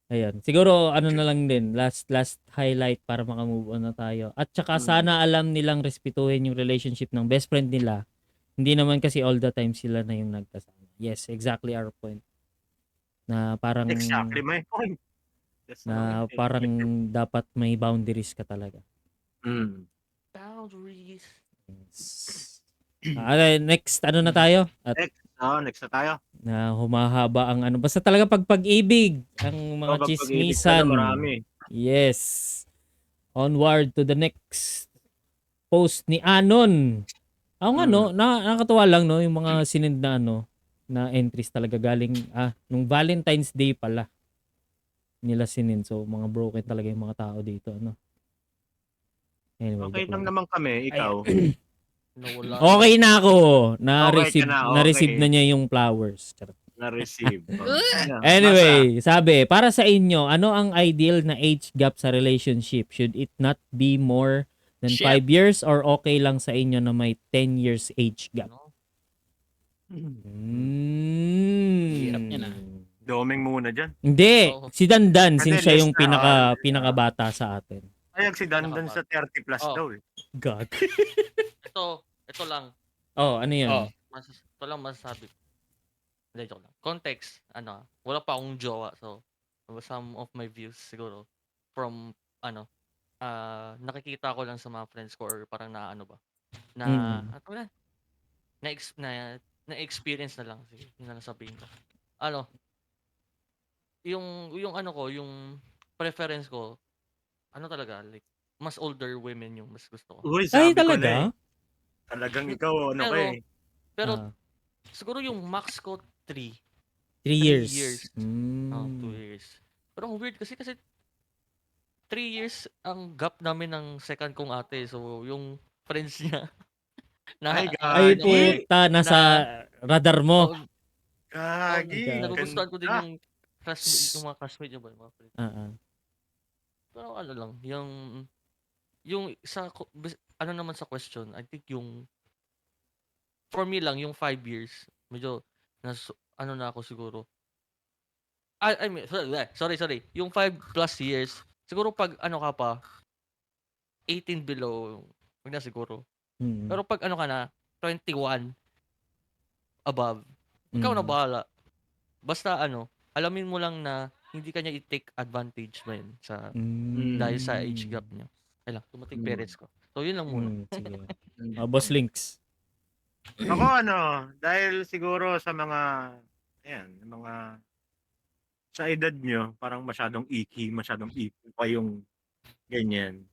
Ayan. Siguro, ano na lang din, last highlight para makamove on na tayo. At saka sana alam nilang respetuhin yung relationship ng best friend nila. Hindi naman kasi all the time sila na yung nagkasama. Yes, exactly our point. Na parang, Exactly my point. That's na okay. parang dapat may boundaries ka talaga. Boundaries. Yes. Next, ano na tayo? At Next na tayo. na humahaba ang ano. Basta talaga pag-ibig, ang mga Pag pag-ibig chismisan. na marami. Yes. Onward to the next post ni Anon. Ako nga no, nakakatuwa lang no, yung mga sinend na ano, na entries talaga galing, nung Valentine's Day pala nila sinend. So, mga broken talaga yung mga tao dito, ano. Anyway, Okay joke lang lang. naman kami, ikaw. Nawala. Okay na ako. Okay ka na, Na-receive okay. na niya yung flowers. Charot. Na-receive. Anyway, sabi, para sa inyo, ano ang ideal na age gap sa relationship? Should it not be more than Shit. 5 years or okay lang sa inyo na may 10 years age gap? Ano? Hirap niya na. Doming muna dyan. Hindi, Oo. si Dandan Pwede, since siya yung less na, pinakabata sa atin. Ayag si Dandan sa 30 plus Oh. daw eh. Gag. Ito lang. Oh, ano 'yun? Oh. Ito lang masasabi ko. Hindi, joke lang. Context, wala pa akong jowa. So, some of my views siguro from, nakikita ko lang sa mga friends ko or parang naano ba, na, na-experience na lang. Sige, yun na lang sabihin ko. Yung ano ko, yung preference ko, talaga, like, mas older women yung mas gusto ko. Uy, Ay, sabi ko na eh. talaga? Talagang ikaw, ano ka eh. Pero, Ah, siguro yung max ko, 3 3 years. years. 2 years. Pero ang weird kasi 3 years ang gap namin ng second kong ate. So, yung friends niya Ay, Ay, Gagi. puta, nasa radar mo. Gagi. God. Nagugustuhan ko din Ganda. yung classmate, yung mga classmate niya ba, yung mga friends. Pero ano lang, yung naman sa question, I think yung for me lang yung 5 years, medyo na ako siguro. I mean, sorry. Yung 5 plus years, siguro pag ka pa 18 below, wag na siguro. Pero pag ka na 21 above, ikaw na bahala. Basta alamin mo lang na hindi kanya i-take advantage ba yun sa dahil sa age gap niya. Ay lang, tumating parents ko. So, yun lang muna. Sige. Boss Links. Ako dahil siguro sa mga, sa edad nyo, parang masyadong icky pa yung ganyan.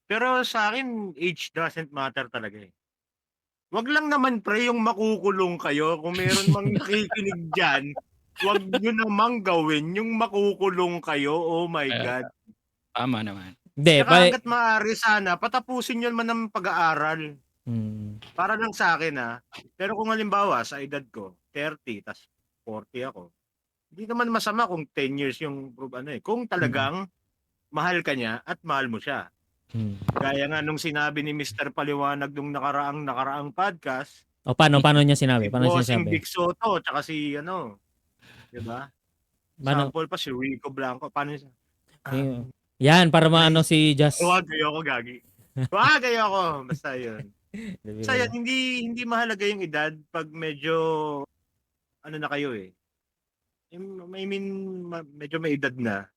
Pero sa akin, age doesn't matter talaga eh. Wag lang naman pre yung makukulong kayo. Kung meron mang nakikinig dyan, wag nyo namang gawin yung makukulong kayo. Oh my God. Tama naman. Hindi, Saka hanggat maaari sana, patapusin nyo naman ng pag-aaral. Para lang sa akin pero kung halimbawa sa edad ko 30 tas 40 ako, hindi naman masama kung 10 years yung kung talagang mahal ka niya at mahal mo siya. Gaya nga nung sinabi ni Mr. Paliwanag nung nakaraang podcast, O paano niya si sinabi? Paano niya Bossing sinabi? Big Soto tsaka si 'di ba? Paano? Sample pa si Rico Blanco. Paano siya? Yan, para maano si Just. Wag ayoko gagi. Wag ayoko. Basta yun. Basta yun, hindi mahalaga yung edad pag medyo na kayo eh. I mean, medyo may edad na.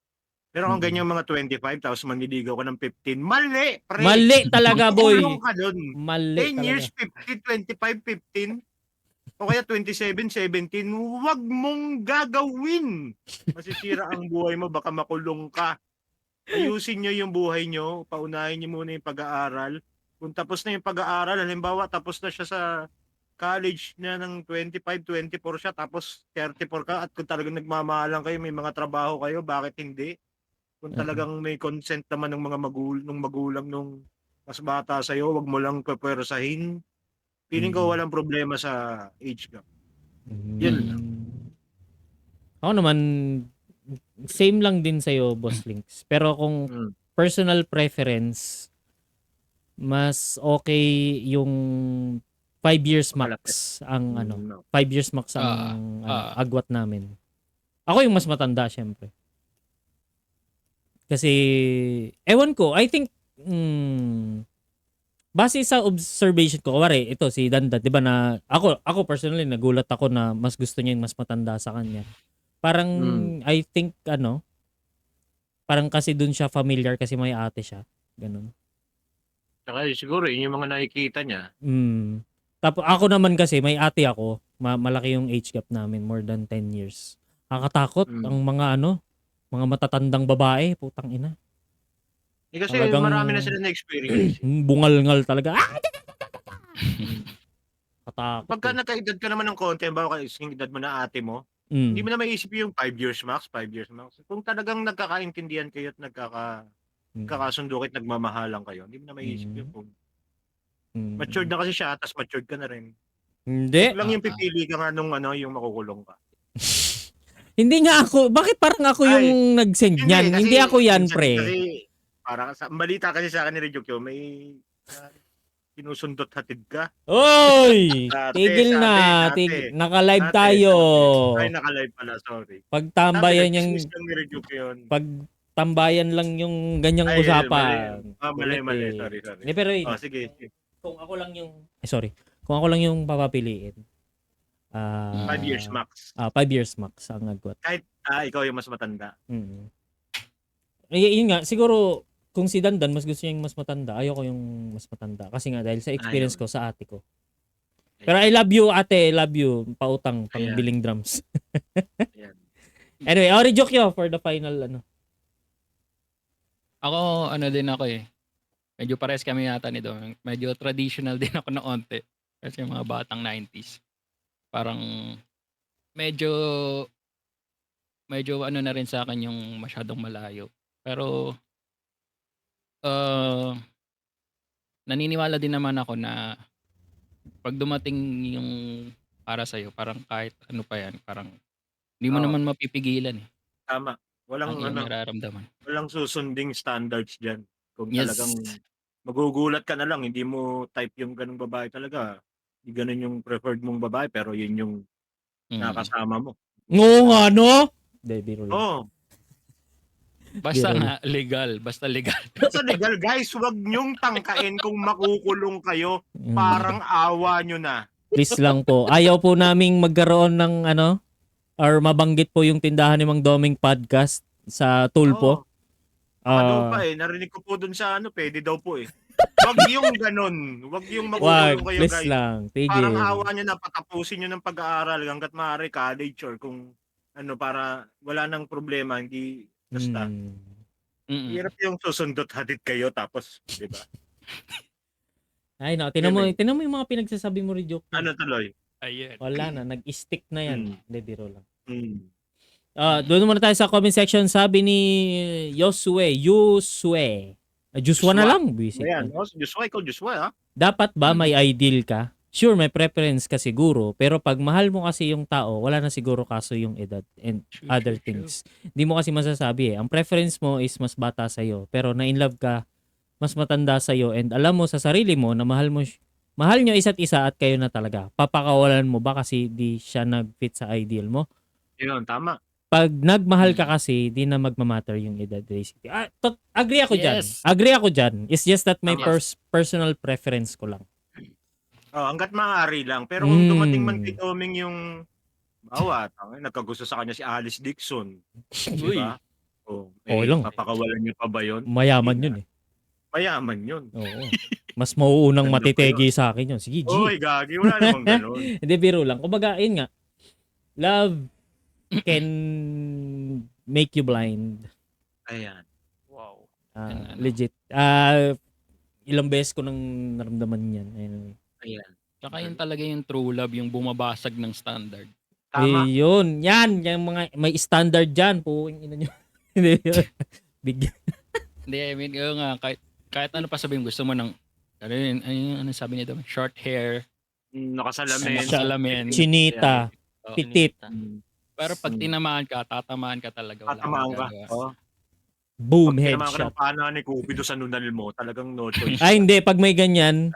Pero kung ganyan mga 25 tapos manliligaw ka ng 15, mali, pre. Mali talaga, boy. Kulong ka dun. Mali 10 talaga. years, 15, 25, 15. O kaya 27, 17, huwag mong gagawin. Masisira ang buhay mo, baka makulong ka. Ayusin nyo yung buhay nyo, paunahin nyo muna yung pag-aaral. Kung tapos na yung pag-aaral, halimbawa tapos na siya sa college na ng 25, 24 siya, tapos 34 ka at kung talagang nagmamahalan kayo, may mga trabaho kayo, bakit hindi? Kung talagang may consent naman ng mga magulang nung mas bata sa'yo, wag mo lang pwersahin. Feeling ko walang problema sa age gap. Yun lang. Ako naman, same lang din sa'yo, Boss Links. Pero kung personal preference, mas okay yung 5 years max ang 5 years max ang agwat namin. Ako yung mas matanda, syempre. Kasi, ewan ko, I think, base sa observation ko, kuwari, ito, si Danda, di ba na, ako personally, nagulat ako na mas gusto niya yung mas matanda sa kanya. Parang, I think, parang kasi dun siya familiar kasi may ate siya. Ganun. Saka siguro, yun yung mga nakikita niya. Tapos, ako naman kasi, may ate ako, malaki yung age gap namin, more than 10 years. Nakakatakot, ang mga mga matatandang babae, putang ina. Kasi Talagang, marami na sila na experience. bungal-ngal talaga. Katakot. Pagka nakaedad ka naman ng konti, bawa yung edad mo na ate mo, hindi mo na maiisip yung 5 years max. Kung talagang nagkakaintindihan kayo at nagkakasundo kayo at nagmamahalan kayo, hindi mo na maiisip yung kung matured na kasi siya, tapos matured ka na rin. Hindi. Lang yung pipili ka nga nung yung makukulong ka. Hindi nga ako. Bakit parang ako yung nag-send niyan? Hindi ako yan, pre. Kasi parang balita kasi sa akin ni Ryukyo, may sinusundot hatid ka. Oy! Tigil na. Naka-live tayo. Ay, naka-live pala. Sorry. Pagtambayan yung... Pagtambayan lang yung ganyang usapan. Mali. Sorry. Pero sige. Kung ako lang yung... Kung ako lang yung papapiliin. 5 years max. 5 years max ang agwat. Kahit ikaw yung mas matanda. Yun nga, siguro kung si Dandan mas gusto niya yung mas matanda, ayoko yung mas matanda. Kasi nga dahil sa experience ko sa ate ko. Pero I love you, ate. I love you. Pautang, pangbiling drums. Anyway, Ori Jokyo for the final Ako, din ako eh. Medyo pares kami yata nito. Medyo traditional din ako na onte. Kasi mga batang 90s. Parang medyo na rin sa akin yung masyadong malayo. Pero naniniwala din naman ako na pag dumating yung para sa'yo, parang kahit ano pa yan, parang hindi mo naman mapipigilan eh. Tama. Walang nararamdaman. Walang susunding standards dyan. Kung talagang magugulat ka na lang, hindi mo type yung ganung babae talaga. Ganun yung preferred mong babae, pero yun yung nakasama mo. Oo nga, no? Biro lang. Oo. Basta nga, legal. Basta legal. Basta legal, guys. Huwag nyong tangkain kung makukulong kayo. Parang awa nyo na. Please lang po. Ayaw po naming magkaroon ng or mabanggit po yung tindahan ni Mang Doming podcast sa Tulpo. Pa narinig ko po dun sa pwede daw po eh. Wag yung ganun. Wag yung magukulong kayo, please guys. Lang. Tigil. Parang awa nyo na, patapusin nyo ng pag-aaral hanggat maaari college or kung para wala nang problema, hindi basta. Hirap yung susundot hatid kayo tapos, di ba? Ay no, tinan mo yung mga pinagsasabi mo, Rijo. Tuloy? Ayun. Wala na, nag-stick na yan. Hindi, biro lang. Doon muna tayo sa comment section. Sabi ni Joshua na lang. Busy. Ayan, Joshua, ikaw Joshua, ha? dapat ba may ideal ka? Sure, may preference ka siguro, pero pag mahal mo kasi yung tao, wala na siguro kaso yung edad and True, other true, true. things. Hindi mo kasi masasabi eh. Ang preference mo is mas bata sa'yo, pero na-inlove ka, mas matanda sa'yo, and alam mo sa sarili mo na mahal nyo isa't isa at kayo na talaga. Papakawalan mo ba kasi di siya nag-fit sa ideal mo? Yun, tama. Pag nagmahal ka kasi, di na magmamatter yung edad. Basically. Agree ako dyan. Yes. Agree ako dyan. It's just that my Tama. personal preference ko lang. Hangga't maaari lang. Pero kung dumating man Mm. kay Doming yung nagkagusto sa kanya si Alice Dixon. Uy. Diba? Okay lang. Papakawalan niyo pa ba yun? Mayaman Hindi yun eh. Mayaman yun. Oo. Mas mauunang Ganda pa matitegi sa akin yun. Sige, G. Uy, gagi. Wala namang ganun. Hindi, biro lang. Kumbaga, yun nga. Love can make you blind. Ayan. Wow. Ano? Legit. Ilang beses ko nang naramdaman yan. Anyway. Ayan. Tsaka yun talaga yung true love, yung bumabasag ng standard. Tama. Yun. Yan. Yung mga, may standard dyan. Puwing ina nyo. Hindi yun. Big. Hindi, I mean, yun nga, kahit ano pa sabihin, gusto mo ng, ano sabi nito, short hair, Nakasalamin. salamin. Chinita. Oh, Pitit. Mm. Pero pag tinamaan ka, tatamaan ka talaga. Wala Tatamaan kang ka. magagawa. Oh. Boom. Pag tinamaan ka Headshot. ng pana ni Cupido sa nunal mo, talagang no choice. Ay, hindi. Pag may ganyan,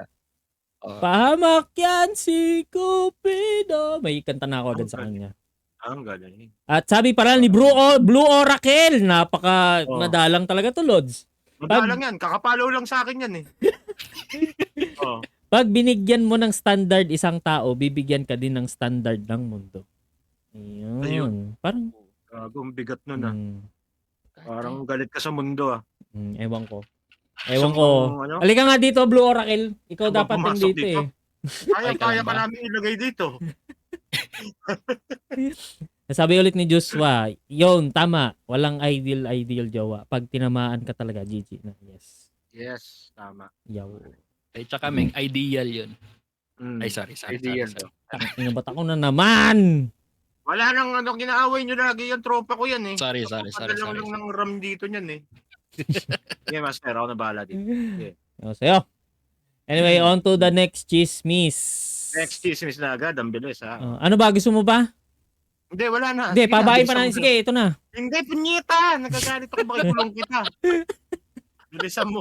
Oh, pahamak yan si Cupido. May kanta na ako agad sa kanya. Ang galing. At sabi pala ni Blue Oracle, napaka Oh. madalang talaga to, Lods. Madalang yan. Kakapalaw lang sa akin yan eh. Oh. Pag binigyan mo ng standard isang tao, bibigyan ka din ng standard ng mundo. Ayun. Ayun. Parang, Gago, ang bigat nun ah. mm, Parang galit ka sa mundo ah. ewan ko. Ewan Gusto ko. mong, ano? Halika nga dito, Blue Oracle. Ikaw Gusto mo dapat pumasok nandito dito? eh. Kaya ba? ka namin ilagay dito. Sabi ulit ni Joshua, yun, tama. Walang ideal jowa. Pag tinamaan ka talaga, GG na. Yes. Yes, tama. Yaw. Ay, tsaka may ideal yun. Mm. Ay, sorry. Ideal sorry. Tangina, ba't ako na naman? Wala nang ginaaway nyo lagi yan. Tropa ko yan eh. Sorry. Padala lang ng RAM dito niyan eh. Yeah, master. Ako na bahala dito. O, sa'yo. Anyway, on to the next chismis. Next chismis na agad. Ang bilis ha. Ano ba? Gusto mo ba? Hindi, wala na. Hindi, Sige na, pabahay bilisan pa mo natin. Sige, ito na. Hindi, punyeta! Nagagalit ako bakit tulong kita. Bilisan mo.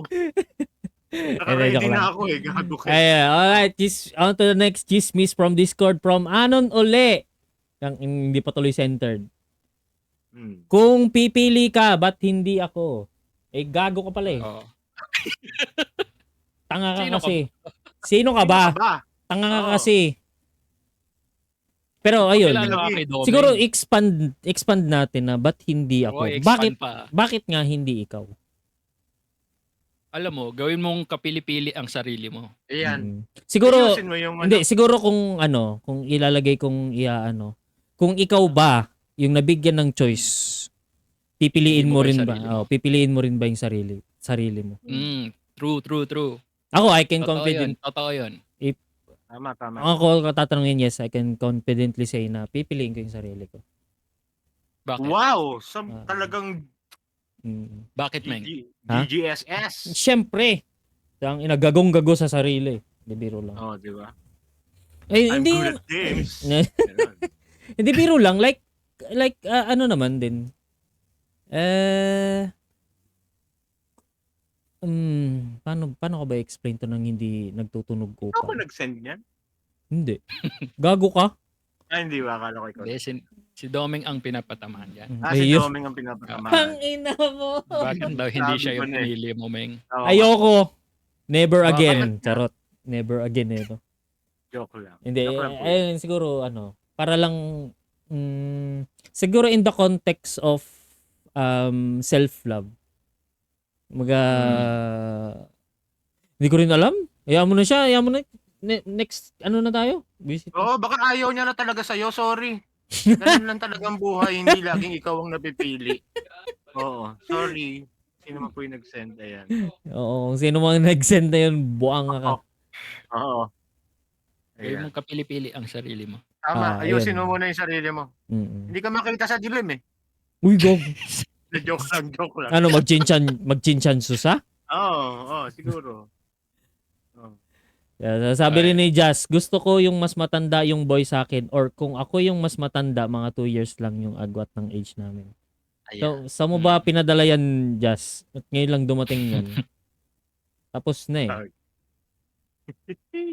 Nakaready joke lang. na ako eh. Gago ka. Alright, on to the next chismis from Discord from Anon Ule. Yung hindi pa tuloy centered. Hmm. Kung pipili ka, ba't hindi ako? Eh, gago ka pala eh. Oo. Tanga ka Sino ka kasi. Sino ka ba? Sino ka ba? Tanga ka Oo. kasi. Pero ayun. Kilala ka kay Doming. Siguro expand natin na ba't hindi ako? Oo, expand Bakit pa. bakit nga hindi ikaw? Alam mo, gawin mong kapili-pili ang sarili mo. Ayan. Siguro Ayusin mo yung hindi siguro kung kung ilalagay kung kung ikaw ba yung nabigyan ng choice, pipiliin Hindi mo mo ba rin yung ba? sarili Oh, pipiliin mo rin ba yung sarili mo? True. Ako, I can Totoo yun. Tama. Ako tatanungin, yes, I can confidently say na pipiliin ko yung sarili ko. Bakit? Wow! Ah. Talagang Bakit, Meng? Ha? GGSS. Siyempre, ang inagagong-gago sa sarili. Di biro lang. Oh, di ba? Eh, I'm hindi, good at games. Ganun. hindi biro lang. Like, ano naman din. Paano ko ba explain to nang hindi nagtutunog ko Ako pa? nag-send niyan? Hindi. Gago ka? Hindi ba? Akala ko ikaw. Hindi, si Doming ang pinapatamaan yan. Si Ayun. Doming ang Ang pinapatamahan. ina mo. Bakit daw hindi Sabi siya ko yung na eh. pinili mo, Meng? Oo, Ayoko. Never Oh, again. bakit? Charot. Never again ito. Joke lang. Hindi. Joke lang po. Ayun, siguro, para lang, siguro in the context of self-love. Hindi ko rin alam. Hayaan mo na siya. Hayaan mo na. Next, na tayo? Visit. Oo, baka ayaw niya na talaga sa'yo. Sorry. Ganun lang talagang buhay. Hindi laging ikaw ang napipili. Oo. Sorry. Sino man po yung nag-send? Ayan. Oo, kung sino mang nag-send na yun, buang ka. Oo. Gawin Ayan. mong kapili-pili ang sarili mo. Tama. Ayun. Ayusin mo muna yung sarili mo. Mm-mm. Hindi ka makita sa dilim eh. Uy, go. Joke lang. Magchinchan susa? Oo, siguro. Oh. Sabi rin Ay. ni Jazz, gusto ko yung mas matanda yung boy sa akin or kung ako yung mas matanda, mga 2 years lang yung agwat ng age namin. Ayan. So, saan mo ba Mm. pinadala yan, Jazz? At ngayon lang dumating yan. Tapos na eh.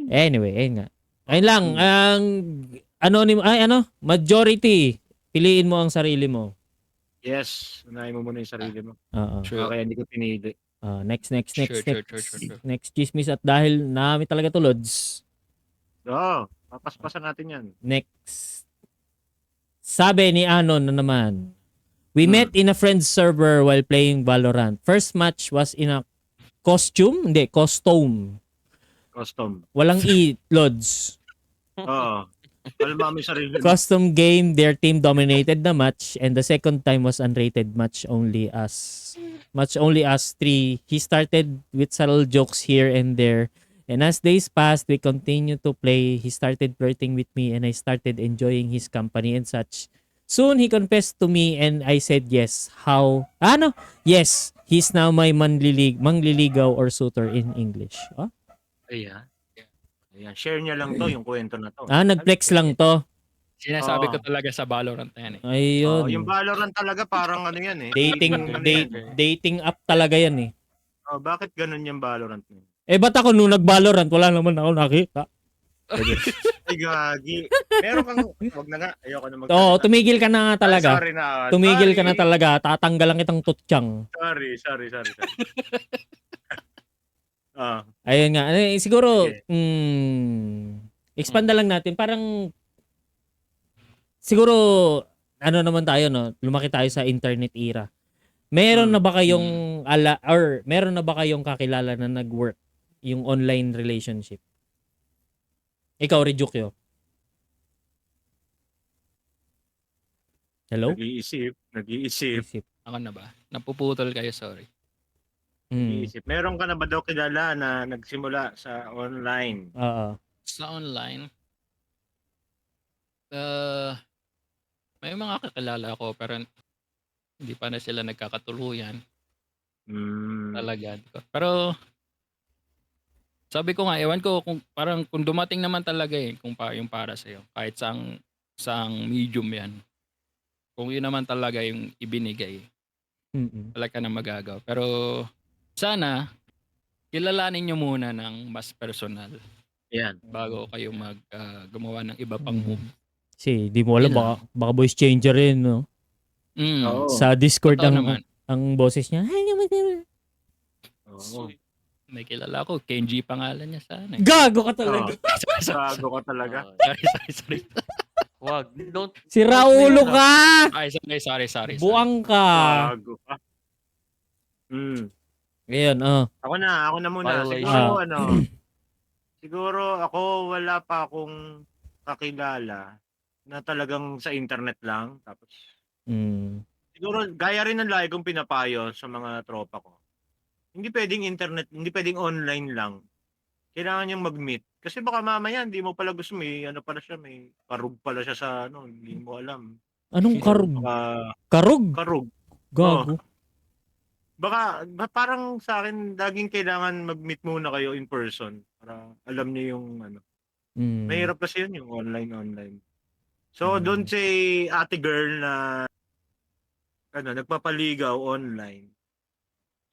Anyway, ayun nga. Ayun lang, ang majority. Piliin mo ang sarili mo. Yes, unahin mo muna yung sarili mo. Oo. True. Okay, hindi ko pinili. Next. Sure. Next chismis at dahil namin talaga to, Lods. Oo, papaspasan natin yan. Next. Sabi ni Anon na naman, we met in a friend's server while playing Valorant. First match was in a costume? Hindi, costume. Custom. Walang E, Lods. Oo. Kalma mo yung sarili mo. Custom game, their team dominated the match and the second time was unrated match only as 3. He started with subtle jokes here and there. And as days passed, we continued to play. He started flirting with me and I started enjoying his company and such. Soon he confessed to me and I said yes. How? Yes. He's now my mangliligaw or suitor in English. Oh? Ayan. Ayan. Share niya lang to, yung kwento na to. Nag-flex lang to. Sinasabi ko Oo. talaga sa Valorant na yan eh. Ayun. Yung Valorant talaga parang ano yan eh. Dating app talaga yan eh. Bakit ganun yung Valorant mo? Ba't ako nung nag-Valorant, wala naman ako nakita. Ay, gagi. Meron kang, wag na nga, ayoko na Oo, tumigil ka na nga talaga. Sorry na. Tumigil ka na Sorry. talaga. Tatanggalan kitang tutsyang. Sorry. Ayun nga. Siguro, Okay. expand na lang natin. Parang, siguro, ano naman tayo, no? Lumaki tayo sa internet era. Meron na ba kayong, meron na ba kayong kakilala na nag-work yung online relationship? Ikaw, Rejukyo. Hello? Nag-iisip. Isip. Ako na ba? Napuputol kayo, sorry. Meron ka na ba daw kilala na nagsimula sa online? Oo. Sa online, may mga kakilala ako pero hindi pa na sila nagkakatuluyan talaga. Pero sabi ko nga, ewan ko kung parang kung dumating naman talaga kung yung para sa'yo. Kahit saang medium yan. Kung yun naman talaga yung ibinigay, wala ka na magagawa. Pero sana, kilalanin nyo muna ng mas personal Yan. bago kayo gumawa ng iba pang move. Kasi di mo alam, baka voice changer rin, no? Oo. Sa Discord Totoo naman. ang boses niya. Oo. May kilala ko, Kenji pangalan niya sana. Gago ka talaga. Bago ka talaga. Sorry. Wag. Don't. Si Raulo ka! Ay, sorry. Buang ka. Bago ka. Ngayon, Ako na muna. Violation. Siguro ako wala pa akong kakilala na talagang sa internet lang. Tapos siguro gaya rin ng lagi kong pinapayo sa mga tropa ko. Hindi pwedeng internet, hindi pwedeng online lang. Kailangan niyang mag-meet. Kasi baka mamaya hindi mo pala gusto, may karug pala siya sa hindi mo alam. Anong karug? Karug? Karug. Gago. Baka parang sa akin laging kailangan mag-meet muna kayo in person para alam niyo yung Mahirap kasi yun yung online. So don't say ate girl na nagpapaligaw online.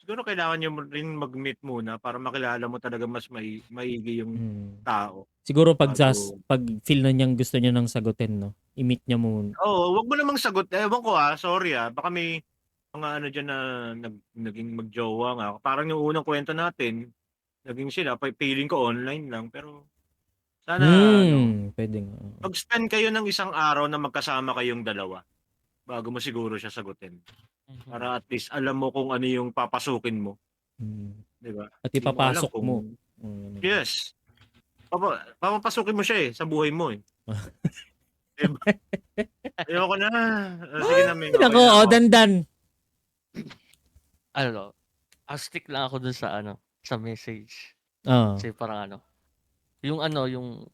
Siguro kailangan niyo rin mag-meet muna para makilala mo talaga mas maigi yung tao. Siguro pag feel na niyang gusto niya nang sagutin, no? I-meet niya muna. Wag mo namang sagot. Ewan ko sorry baka may mga dyan na naging magjowa nga. Parang yung unang kwento natin, naging sila, feeling ko online lang. Pero sana, pwede nga. mag-spend kayo ng isang araw na magkasama kayong dalawa bago mo siguro siya sagutin. Para at least alam mo kung ano yung papasukin mo. Diba? At ipapasok mo. Yes. Papapasukin mo siya sa buhay mo Diba? Ayoko na. Sige na, Ming. Nako, dandan. Stick lang ako dun sa sa message. Oo. Kasi parang yung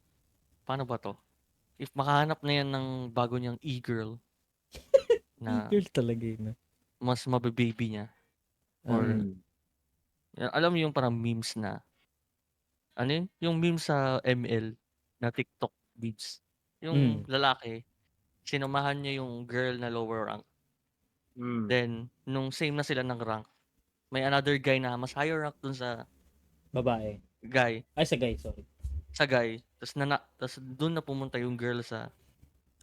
paano ba to? If makahanap na yan ng bago niyang e-girl na Girl talaga yun. mas mabababy niya. Or alam mo yung parang memes na ano yun? Yung meme sa ML na TikTok beats. Yung lalaki, sinamahan niya yung girl na lower rank. Mm. Then, nung same na sila ng rank, may another guy na mas higher rank dun sa Babae. guy. Ay, sa guy, sorry. Sa guy. Tapos dun na pumunta yung girl sa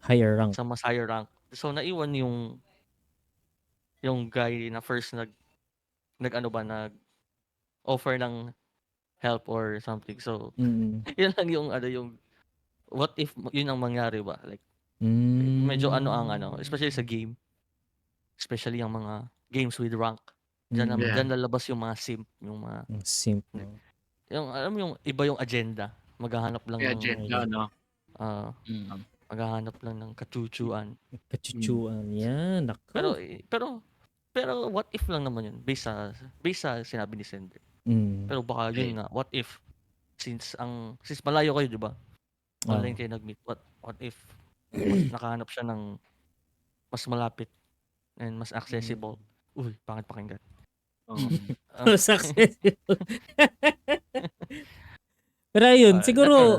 Higher rank. mas higher rank. So, naiwan yung guy na first nag offer ng help or something. So, Mm. yun lang yung what if yun ang mangyari ba? Like, medyo especially sa game. Especially ang mga games with rank. Yeah. Diyan lalabas yung mga simp, yung mga Simp. No? yung alam mo yung iba yung agenda. Maghahanap lang May ng agenda, no? maghahanap lang ng kachuchuan. Kachuchuan. Yan. Nako. Pero what if lang naman yun based sa sinabi ni Sender. Pero baka yun nga, what if since malayo kayo, 'di ba? Online kayo nag-meet. What if nakahanap siya ng mas malapit and mas accessible. Uy, pangit pakinggan. Successful. Pero ayun, siguro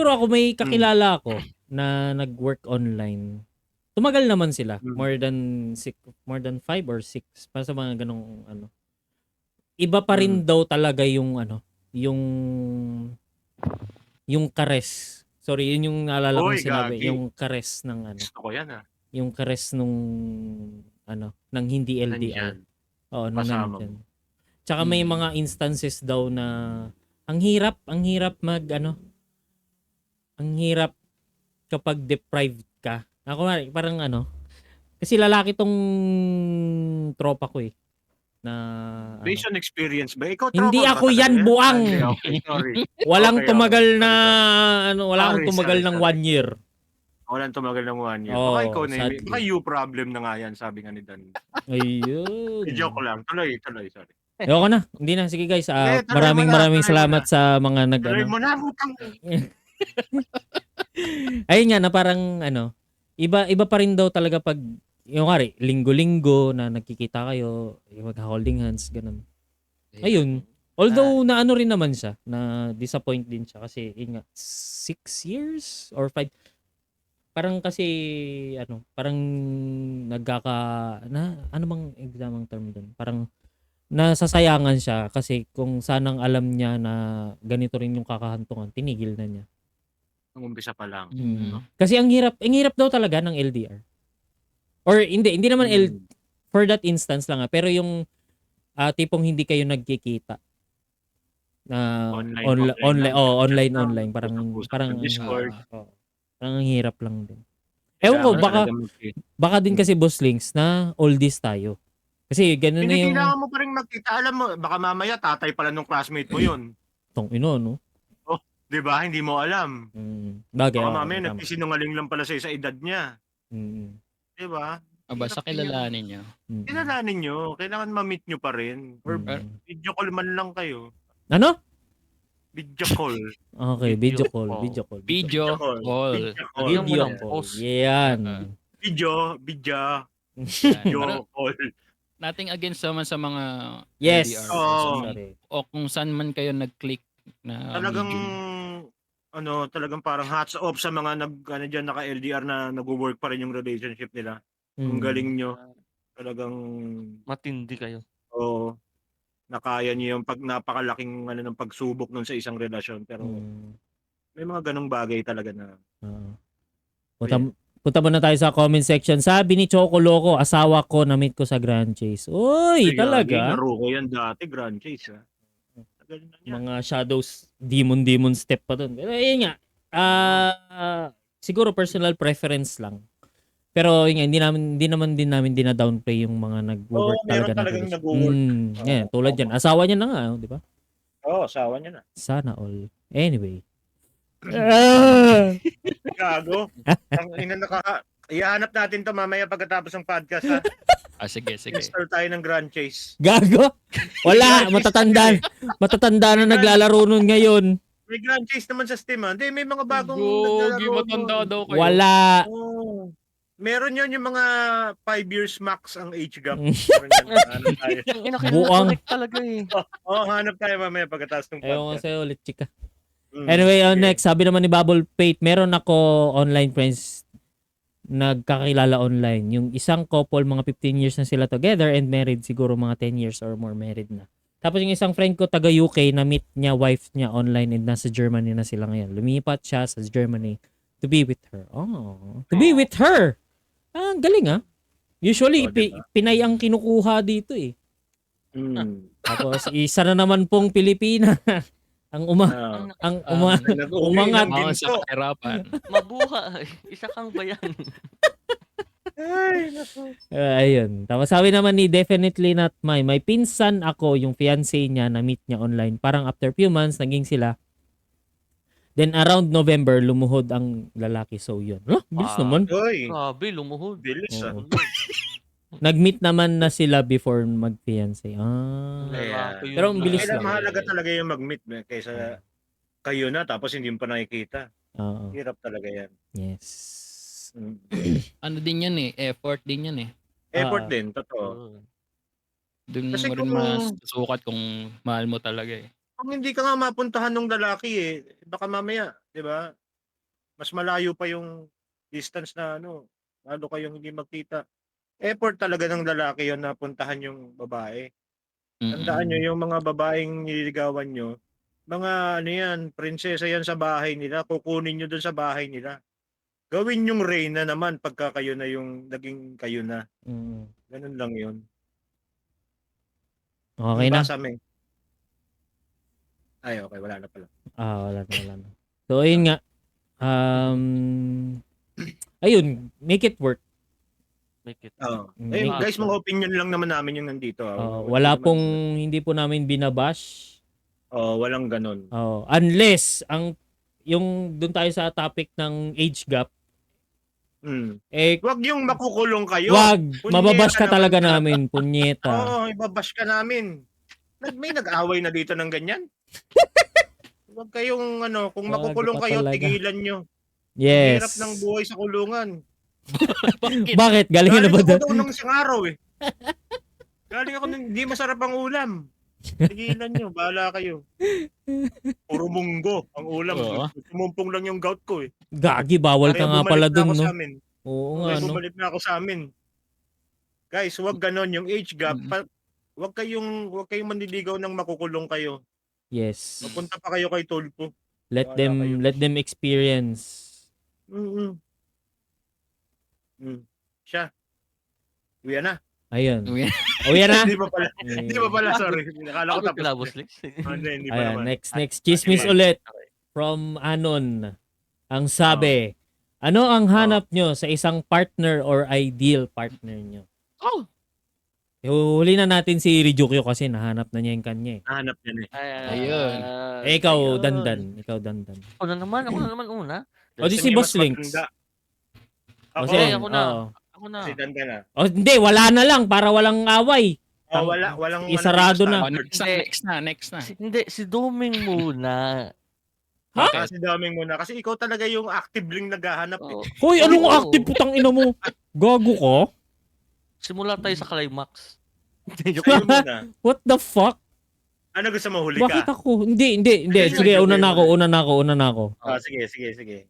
ako may kakilala ako na nag-work online. Tumagal naman sila. More than 5 or 6. Para sa mga ganong Iba pa rin daw talaga yung yung kares. Sorry, yun yung naalala kong sinabi. Gagi. Yung kares ng Gusto ko yan, yung kares nung ng hindi LDR. Nandyan. Oo, Kasama nandyan. Tsaka may mga instances daw na ang hirap ang hirap kapag deprived ka. Ako parang kasi lalaki tong tropa ko na Based on experience ba? Ikaw, hindi tropa ako ba yan, talaga? buang. Okay, sorry. Walang Okay, tumagal okay. na wala akong tumagal Sorry. ng 1 year. Walang tumagal ng 1 year. Oo, Baka ikaw na sadly. baka you problem na nga yan, sabi nga ni Dan. Ayun. Joke lang. Tuloy, sorry. Ayoko na. Hindi na. Sige guys. Tuloy mo na, Maraming tuloy mo salamat na. sa mga Tuloy mo na, butang. Ayun nga na parang iba pa rin daw talaga pag yung linggo-linggo na nagkikita kayo, mag-holding hands, ganun. Ayun. Although na rin naman siya, na disappoint din siya kasi yun nga 6 years or 5. Parang kasi parang ano bang examang term doon? Parang nasasayangan siya kasi kung sanang alam niya na ganito rin yung kakahantungan, tinigil na niya. Ang umpisa pa lang. Kasi ang hirap daw talaga ng LDR. Or hindi naman for that instance lang pero yung tipong hindi kayo nagkikita na online parang Discord. parang ang hirap lang din. Ewan ko, baka din kasi Boss Links na oldies tayo. Kasi ganun na yung kailangan mo pa rin magkita. Alam mo, baka mamaya tatay pala nung classmate mo yun. tong no? Di ba? Hindi mo alam. Bagay. Baka mamaya nagsisinungaling lang pala sa edad niya. Di ba? Basta kilalanin niyo. Kilalanin nyo. Kailangan ma-meet nyo pa rin. Or video call man lang kayo. Ano? Video call. Okay, video call. Video call. Video call. Yan. Video call. Nothing against naman sa mga Yes. LDR. Sorry. O kung saan man kayo nag-click na Talagang medium. talagang parang hats off sa mga diyan naka LDR na nagwo-work pa rin yung relationship nila. Ang galing nyo. Talagang Matindi kayo. oo. Nakaya niyo yung napakalaking ng pagsubok nun sa isang relasyon pero may mga ganong bagay talaga na Punta muna tayo sa comment section. Sabi ni Choco Loco, asawa ko, na-meet ko sa Grand Chase. Uy, talaga? Laro ko yan dati, Grand Chase. Tagal na yan. Mga shadows, demon step pa dun. Pero yun nga, siguro personal preference lang. Pero yun nga, hindi naman din namin dina-downplay yung mga nag-work Oo, talaga. meron talagang nag-work. Yan, tulad yan. Asawa niya na nga, di ba? Oo, asawa niya na. Sana all. Anyway. Gago. Ihanap natin to mamaya pagkatapos ng podcast, ha? Sige. Install tayo ng Grand Chase. Gago? Wala, matatanda na naglalaro nun ngayon. May Grand Chase naman sa Steam, ha? Hindi, may mga bagong Gogi, naglalaro matanda nun. daw kayo. Wala. Oo. Meron yun yung mga 5 years max ang age gap. Mm. Meron yan. Hanap tayo. Yung ina Buang. connect talaga eh. Oo, hanap tayo mamaya pagkatapos ng Ewan ko podcast. sa'yo ulit, chika. Mm, Anyway, sige. next, sabi naman ni Bubble Pate, meron ako online friends nagkakilala online. Yung isang couple, mga 15 years na sila together and married, siguro mga 10 years or more married na. Tapos yung isang friend ko taga UK, na meet niya wife niya online and nasa Germany na sila ngayon. Lumipat siya sa Germany to be with her. Oh, to be with her. Ah, galing ah. Usually, Oh, diba? Pinay ang kinukuha dito eh. Mm. Tapos isa na naman pong Pilipina ang umangat. Mga sa kahirapan. Mabuhay. Isa kang bayan. Ay, naku. Ayun. Tapos sabi naman ni Definitely Not My, may pinsan ako, yung fiancé niya, na meet niya online. Parang after few months, naging sila. Then around November, lumuhod ang lalaki. So yun. Bilis Ah. naman. Oy, Grabe, lumuhod. bilis ah. Oo. Nag-meet naman na sila before mag-fiancé. Ah. Lalaki yun Pero ang na. bilis Kailan lang. mahalaga talaga yung mag-meet kaysa kayo na tapos hindi mo pa nakikita. Oo. Hirap talaga yan. Yes. Mm. Ano din yan eh. Effort din yan eh. Effort Ah. din, totoo. Oo. Doon Kasi mo rin kung- masusukat kung mahal mo talaga eh. Kung hindi ka nga mapuntahan ng lalaki baka mamaya, 'di ba? Mas malayo pa yung distance na lalo kayong hindi magkita. Effort talaga ng lalaki 'yon na puntahan yung babae. Tandaan nyo, yung mga babaeng nililigawan nyo, mga yan, prinsesa yan sa bahay nila, kukunin nyo dun sa bahay nila. Gawin yung reyna naman pagka kayo na yung naging kayo na. Mm. Ganun lang yun. Okay na. Basa me. Ay, okay, wala na pala. Wala na. So, ayun nga. Ayun, make it work. Make it. Oo. Mm, Eh, make guys, it mga work. opinion lang naman namin yung nandito. Wala pong, hindi po namin binabash. walang ganun. Unless, yung doon tayo sa topic ng age gap, Wag yung makukulong kayo. wag, Punyeta mababash ka naman talaga talaga. namin, punyeta. Oo, ibabash ka namin. May nag-away na dito ng ganyan. Wag kayong kung Wag makukulong pa kayo, talaga. tigilan nyo. Yes. Hirap ng buhay sa kulungan. Bakit? Galing na Galing ba ako doon? doon ng isang araw Galing ako hindi masarap ang ulam. Tigilan nyo, bahala kayo. Puro munggo ang ulam. Oo. Tumumpong lang yung gout ko Gagi, bawal ka Kaya nga bumalik pala na doon, ako no? sa amin. Oo nga, Kaya no? bumalik na ako sa amin. Guys, wag ganon yung age gap. Mm. Wag kayong manliligaw ng makukulong kayo. Yes. Mapunta pa kayo kay Tulpo. Let Wala kayo. let them experience. Siya. Uwi na. Ayun. Uwi Uwi na. Hindi pa pala. Hindi pa pala, sorry. Akala ko Ako tapos. kilabos, Lex. Hindi pa Ayan, naman. next. Chismis Sige. ulit. From Anon. Ang sabi, ano ang hanap nyo sa isang partner or ideal partner nyo? Oh! Huli na natin si Rijukyo kasi nahanap na niya yung kanya eh. Hanap yan Ayun. Ikaw, ayun. Dandan. Ako na naman una. O di Kasi si mas Boss Links. maganda. O Ako, siya, ako na. oo. Ako na. si Danda na. O hindi, wala na lang para walang away. Walang Isarado na. Next na. Hindi, si Doming muna. Si Daming muna. Kasi ikaw talaga yung actively naghahanap Oo. Hoy, anong Oo. active putang ina mo? Gago ka? Simula tayo sa climax. Sa'yo muna. What the fuck? Ano gusto mo, huli Bakit ka? ako? Hindi. Sige, una na ako. Sige.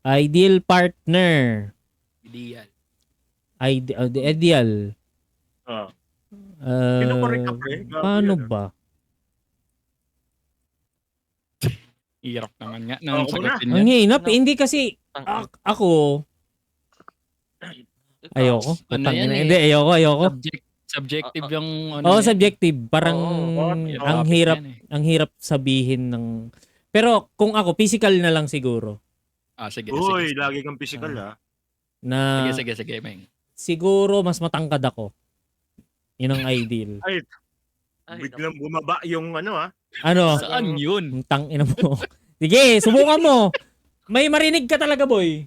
Ideal partner. Ideal. Ideal. Oh. Kinukorek ka, pre. Grabe Paano yan, ba? Hirap naman nga. Oo, Nang sagutin Ang yan. hinap. Hindi kasi ako. Ayoko. Ano Putang yan ina. eh? Hindi, ayoko. Subjective yung Oo, subjective. Parang Oo, ang hirap sabihin ng... Pero kung ako, physical na lang siguro. Sige. Uy, lagi kang physical Na Sige, Meng. siguro mas matangkad ako. Yun ang ideal. Ay, Biglang bumaba yung Ano? Saan yun? Ang tangina mo. Sige, subukan mo. May marinig ka talaga, boy.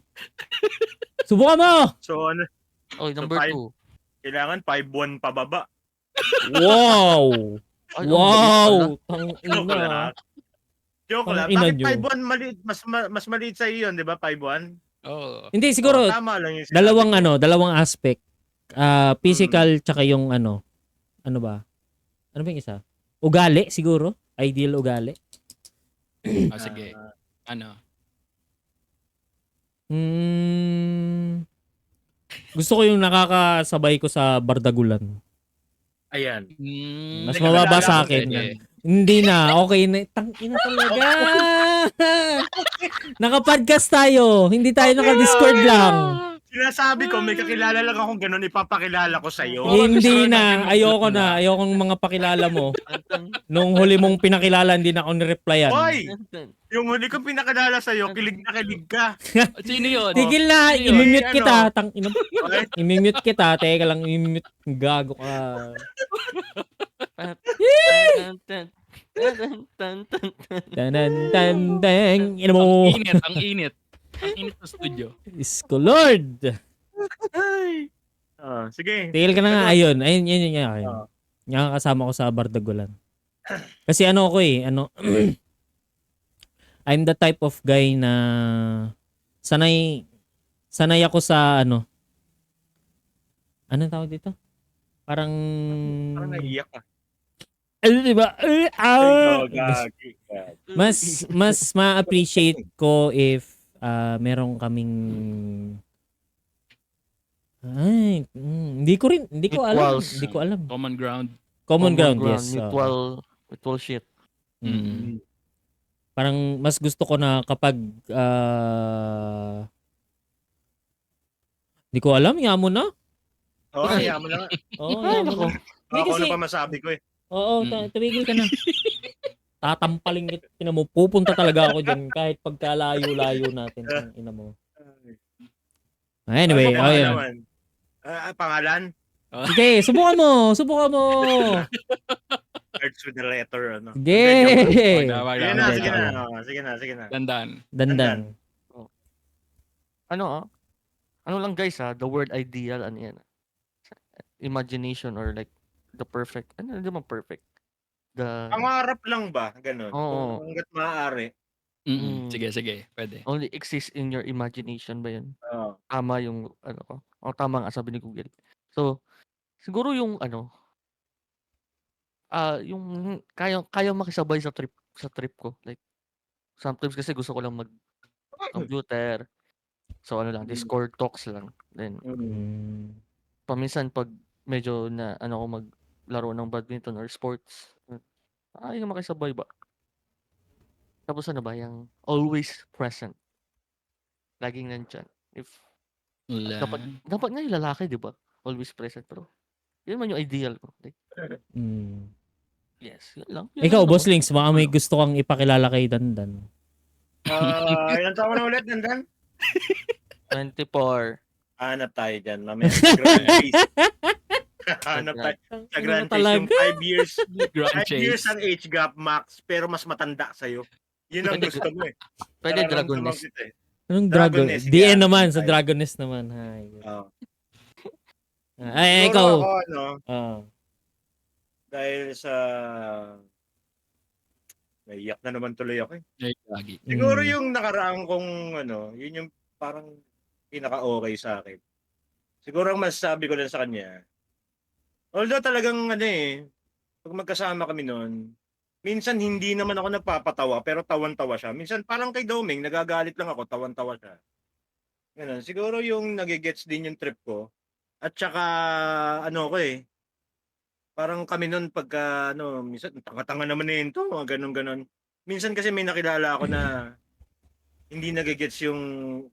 Subukan mo. So Oy, number five. 2. kailangan 5'1" pababa. Wow. Ay, Wow. Joke lang. Tangina. Joke lang. Ang ina Bakit nyo. 5'1" maliit? Mas maliit sa iyo yun, di ba? 5'1"? Oo. Hindi, siguro, Tama lang yung sinabi ko. dalawang aspect. Physical, tsaka yung ano ba? Ano ba yung isa? Ugali, siguro. Ideal ugali. Sige. Ah, Ano? Gusto ko yung nakakasabay ko sa bardagulan. ayan. Mas Teka, mababa naalala sa ko akin. ganyan. Hindi na. Okay na. Tangina talaga. Naka-podcast tayo. Hindi tayo naka-Discord lang. Sinasabi ko, may kakilala lang akong ganun, ipapakilala ko sa'yo. Hindi na. Ayoko na. Ayokong mga pakilala mo. Nung huli mong pinakilala, hindi na ako nireplyan. Hoy! Yung huli kong pinakilala sa'yo, kilig na kilig ka. Sino yun? Tigil na. Sino yun? Imimute kita. Ano? Okay? Imimute kita. Teka lang. Imimute. Gago ka. Tan-tan-tan-tang. Ina mo. Ang init. Ang init sa studio. Isko Lord. Sige. Tigil ka na nga. Ayun. Yun. Oo. Nakakasama ko sa bardagulan. Kasi ano ako I'm the type of guy na sanay ako sa ano tawag dito? Parang naiiyak ka. di ba? Gagi. Mas ma-appreciate ko if meron kaming hindi ko alam. Mutuals. Hindi ko alam. Common ground. Common ground, yes. Mutual shit. Parang mas gusto ko na kapag hindi ko alam, yamo na. Oo, kaya mo na. Oo, yamo na. Hindi Ako kasi, ano pa masabi ko eh. oo, tumigil ka na. Tatampaling kita mo. Pupunta talaga ako dyan kahit pagkalayo-layo natin. Ang ina mo. Anyway, Ano pa ayun. naman? Pangalan? Sige, subukan mo. Starts with the letter, ano? Sige. Sige na, Okay, sige okay. na. Sige na. Dandan. Dandan. Ano lang guys the word ideal, ano yan? Imagination or like the perfect, ano naman perfect? Pangarap lang ba? Ganun. Oo. Kung hanggat maaari. Sige. Pwede. Only exists in your imagination ba yun? Oo. Tama yung ano ko. O tama nga sabi ni Google. So, siguro yung ano, yung kayang makisabay sa trip ko. Like, sometimes kasi gusto ko lang mag-computer. So, ano lang, Discord talks lang. Then, paminsan pag medyo na ano ko maglaro ng badminton or sports, yung makisabay ba? Tapos ano ba, yung always present. Laging nandyan. Dapat nga yung lalaki, di ba? Always present. Pero, yun man yung ideal ko. Like, yes, yun lang. Ikaw, Boss Links, baka may gusto kang ipakilala kay Dandan. Ilan taon na ulit, Dandan? 24. Hanap tayo dyan, mamaya. Grand face. Hanap tayo. Sa grand face yung 5 years. Grand 5 years chase. ang age gap, Max, pero mas matanda sa'yo. Yun ang gusto mo eh. Pwede Nararamdaman Dragonist. kita eh. Anong Dragonist, Dragon? DN yan. naman, sa Dragonist naman. Hay. Oo. Ay, Siguro ikaw. ako, ano, dahil sa... Naiyak na naman tuloy ako eh. Lagi. Siguro yung nakaraan kong ano, yun yung parang pinaka-okay sa akin. Siguro ang masasabi ko lang sa kanya, although talagang ano eh, pag magkasama kami noon, minsan hindi naman ako nagpapatawa pero tawan-tawa siya. Minsan parang kay Doming, nagagalit lang ako, tawan-tawa siya. Ganun. Siguro yung nagigets din yung trip ko. At saka ano ko eh, parang kami noon pagka ano, minsan tanga-tanga naman nito, mga ganun-ganon. Minsan kasi may nakilala ako na hindi nagigets yung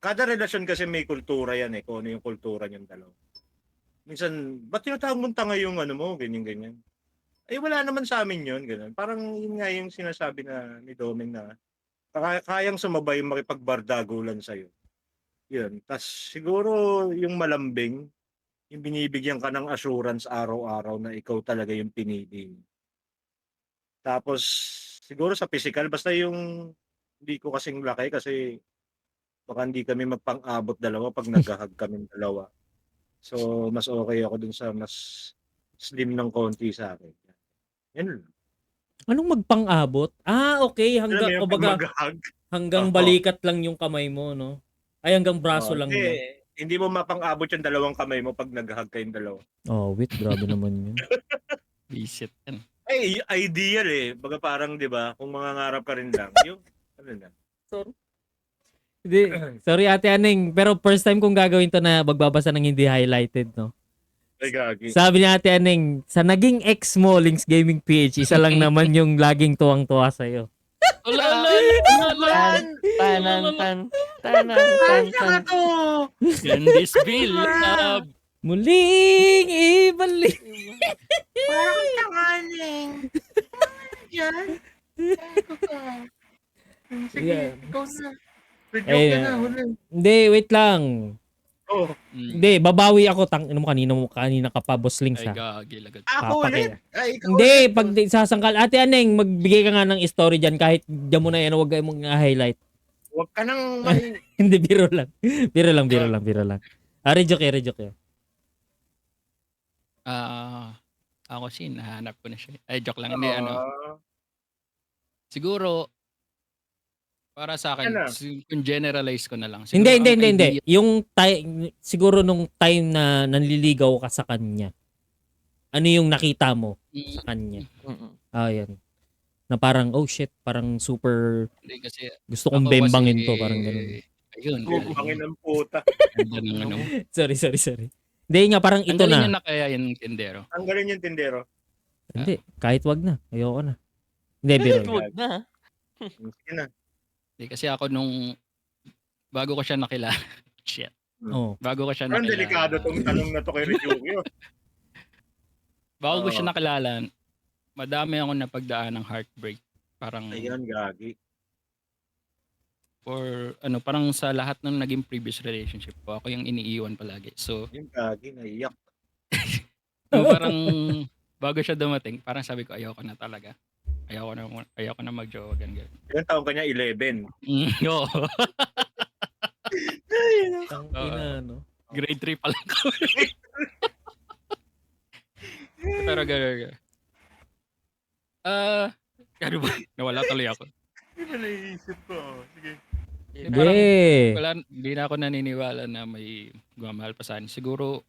kada relasyon kasi may kultura yan eh, kung ano yung kultura niyong dalawa. Minsan, ba't tinatawag mong tanga yung ano mo, ganyan-ganyan. Eh wala naman sa amin yun, ganun. Parang yun nga yung sinasabi na ni Doming na kayang sumabay makipagbardagulan sa'yo. Yun. Tas siguro yung malambing, yung binibigyan ka ng assurance araw-araw na ikaw talaga yung pinili. Tapos siguro sa physical, basta yung hindi ko kasing laki kasi baka hindi kami magpang-abot dalawa pag nag-hug kami dalawa. So mas okay ako dun sa mas slim ng konti sa akin. Yan. Anong magpang-abot? Okay. Alam mo Hanggang, yung kumbaga, mag-hug? hanggang Oo. balikat lang yung kamay mo, no? Ay, hanggang braso lang Hindi, niya. hindi mo mapang-abot yung dalawang kamay mo pag nag-hug kayong dalawa. Oh, wait, grabe naman yun. Visit yan. Ay, ideal eh. Baga parang, di ba, kung mangangarap ka rin lang, yung, ano na. Hindi, sorry Ate Aning, pero first time kong gagawin to na magbabasa ng hindi highlighted, no? Ay, gagi. Sabi ni Ate Aning, sa naging ex mo, Links Gaming PH, isa lang naman yung laging tuwang-tuwa sa'yo. Tanan. to? In this bill, Muling ibalik. Parang tangaling. Yan. Sige, Yeah. ikaw na. Joke Ayun ka na. na, huli. Hindi, wait lang. Oh, Hindi, babawi ako. Kanina ka pa, Boss Links, ay ha? gagi lagad. ako Papakita. ulit. Ay, ikaw Hindi, ulit. pag sasangkal. Ate Aneng, magbigay ka nga ng story dyan kahit dyan mo na yan, huwag kayo mong highlight. Huwag ka nang Hindi, biro lang. Biro lang. Rejoke. Ako nahanap ko na siya. Ay, joke lang. Hindi, Ah, siguro, para sa akin, Ano? kung generalize ko na lang. Siguro Hindi. ang idea- Yung siguro nung time na nanliligaw ka sa kanya, ano yung nakita mo sa kanya? Yan. Na parang, oh shit, parang super, Hindi kasi, gusto kong ako bembangin kasi, to, parang ganun. Ayun. bubangin ng puta. Ganda ng ano. Sorry. Hindi nga, parang Ang ito galing na. niya na kaya yung tindero. Tanggalin yung tindero. Hindi, kahit wag na. Ayoko na. Hindi, biro. Huwag na. Sige na. Hindi kasi ako bago ko siya nakilala. Shit. Oh. Bago ko siya Parang nakilala. delikado tong tanong na to kay Ryukyo. Bago ko Oo. siya nakilala, madami ako napagdaan ng heartbreak. Parang, Ayan, gagi. parang sa lahat ng naging previous relationship ko, ako yung iniiwan palagi. So, Yung gagi, naiyak. parang bago siya dumating, parang sabi ko, ayoko na talaga. Ayoko na mag-jowa, ganyan. Ilang taong kanya? 11. Oo. Ang ina, no? Grade 3 pa lang ko. Pero gano'n. Ano ba? Nawala tuloy ako. Hindi ba naiisip ko? Sige. Hindi. Hindi na ako naniniwala na may gumamahal pa sa akin. Siguro,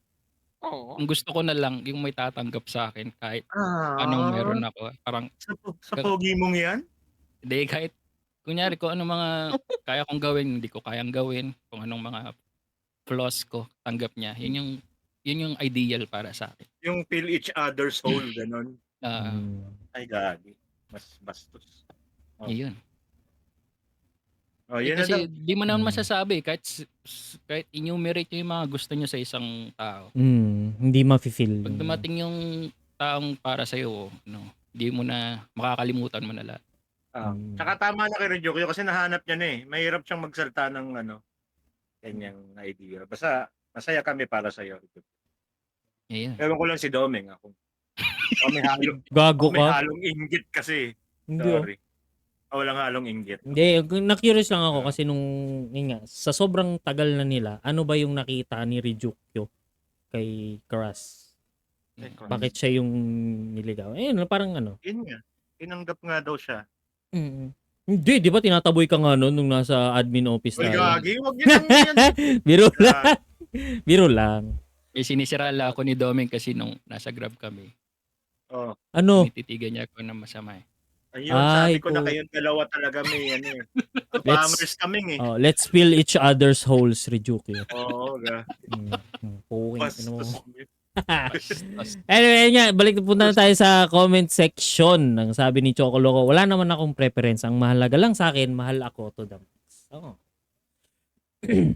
Oo. ang gusto ko na lang, yung may tatanggap sa akin kahit anong meron ako. Parang, Sa pogi mong yan? hindi, kahit, kunyari kung anong mga kaya kong gawin, hindi ko kayang gawin. Kung anong mga flaws ko, tanggap niya. Yun yung ideal para sa akin. Yung feel each other's soul, ganon. Ay, gagi. Mas bastos. Oh. Yun. Oh, yan na Kasi daw. di mo naman masasabi kahit enumerate nyo yung mga gusto nyo sa isang tao. Hindi ma-feel. Pag dumating yung taong para sa'yo, di mo na makakalimutan mo na lahat. Tsaka tama na kay Ryukyo kasi nahanap niya na eh. Mahirap siyang magsalta ng kanyang idea. Basta masaya kami para sa'yo. Ayan. Ewan ko lang si Domeng. Gago May ka? halong inggit kasi. Hindi, oh. Sorry. Walang halong inggit. Hindi, na-curious lang ako kasi yun nga, sa sobrang tagal na nila, ano ba yung nakita ni Ryukyo kay Karas? Bakit siya yung niligaw? Parang Yun nga. Tinanggap nga daw siya. Hindi, di ba tinataboy ka nga nung nasa admin office Uy, tayo? gagi. Huwag yun ang yan. Biro lang. Biro lang. Sinisirala ako ni Domeng kasi nung nasa Grab kami. Oh. Ano? Titigan niya ako na masama eh. Ayun, Ay, sabi ko na po. kayong dalawa talaga may Let's- Bombers kaming eh. Oh, let's fill each other's holes, Ryukyo. Oo, ga. Puking. Bastos. Anyway, nga, balik na punta na tayo sa comment section ng sabi ni Chocoloco. Wala naman akong preference. Ang mahalaga lang sa akin, mahal ako to the max. Oo.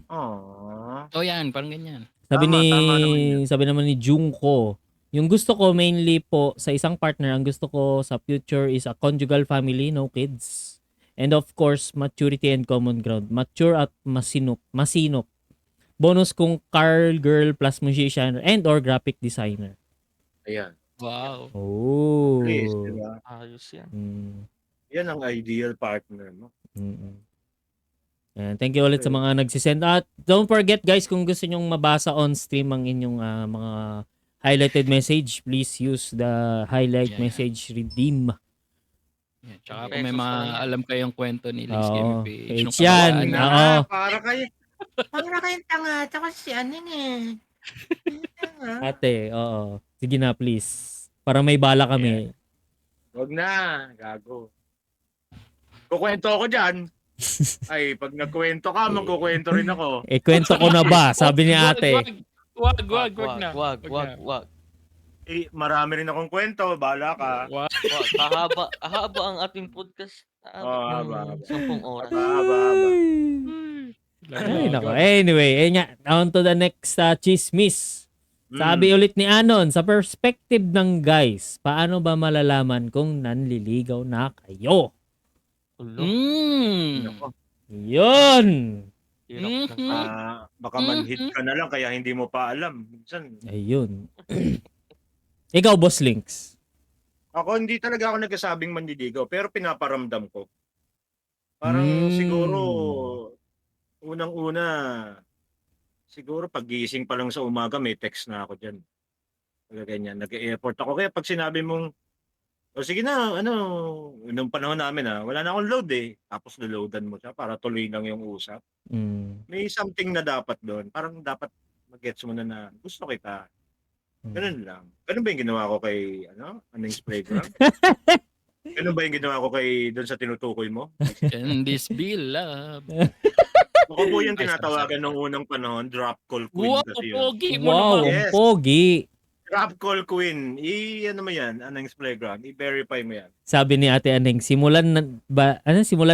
Aww. Yan, parang ganyan. Sabi Tama naman yun. sabi naman ni Junko, yung gusto ko mainly po sa isang partner, ang gusto ko sa future is a conjugal family, no kids. And of course, maturity and common ground. Mature at masinop. Bonus kung car girl plus musician and or graphic designer. Ayan. Wow. Oh. Please, diba? Ayos yan. Yan ang ideal partner mo. And thank you ulit sa mga nagsisend. At don't forget guys, kung gusto nyong mabasa on stream ang inyong mga highlighted message, please use the highlight message redeem. Yan. Tsaka kung may mga alam kayong kwento ni Links Oo. Gaming Page nung yan. kabataan, Oo. Para kayo. Para kayong tanga, tsaka si ano eh. Tanga. Ate, oo. Sige na, please. Para may bala kami. Wag na, gago. Kukwento ako dyan. Ay, pag nagkwento ka, magkukwento rin ako. Eh, kwento ko na ba? Sabi ni ate. Wag na. Wag. Eh, marami rin akong kwento, bala ka. Wag. Ahaba ang ating podcast. Haba. 10 oras. Haba. Ay, nako. Anyway, nga, on to the next chismis. Sabi ulit ni Anon, sa perspective ng guys, paano ba malalaman kung nanliligaw na kayo? Ulo. Yun! Hirap ng Baka manhit ka na lang kaya hindi mo pa alam. Minsan, Ayun. Ikaw, Boss Links. ako hindi talaga ako nagkasabing manliligaw pero pinaparamdam ko. Parang siguro unang-una siguro pagising pa lang sa umaga may text na ako diyan. Ganyan, nag-e-effort ako kaya pag sinabi mong o sige na, nung panahon namin wala na akong load eh. Tapos loadan mo siya para tuloy lang yung usap. May something na dapat doon. Parang dapat mag-gets mo na gusto kita. Ganun lang. Ganun ba yung ginawa ko kay, Aning's Playground? Ganun ba yung ginawa ko kay doon sa tinutukoy mo? Can this be love? Ako po yung tinatawagan nung unang panahon, drop call queen Wow, kasi yun. pogi mo Wow, naman. ang Yes. pogi. Drop call queen. Ano mo yan, Aning's Playground. I-verify mo yan. Sabi ni Ate Aneng, simulan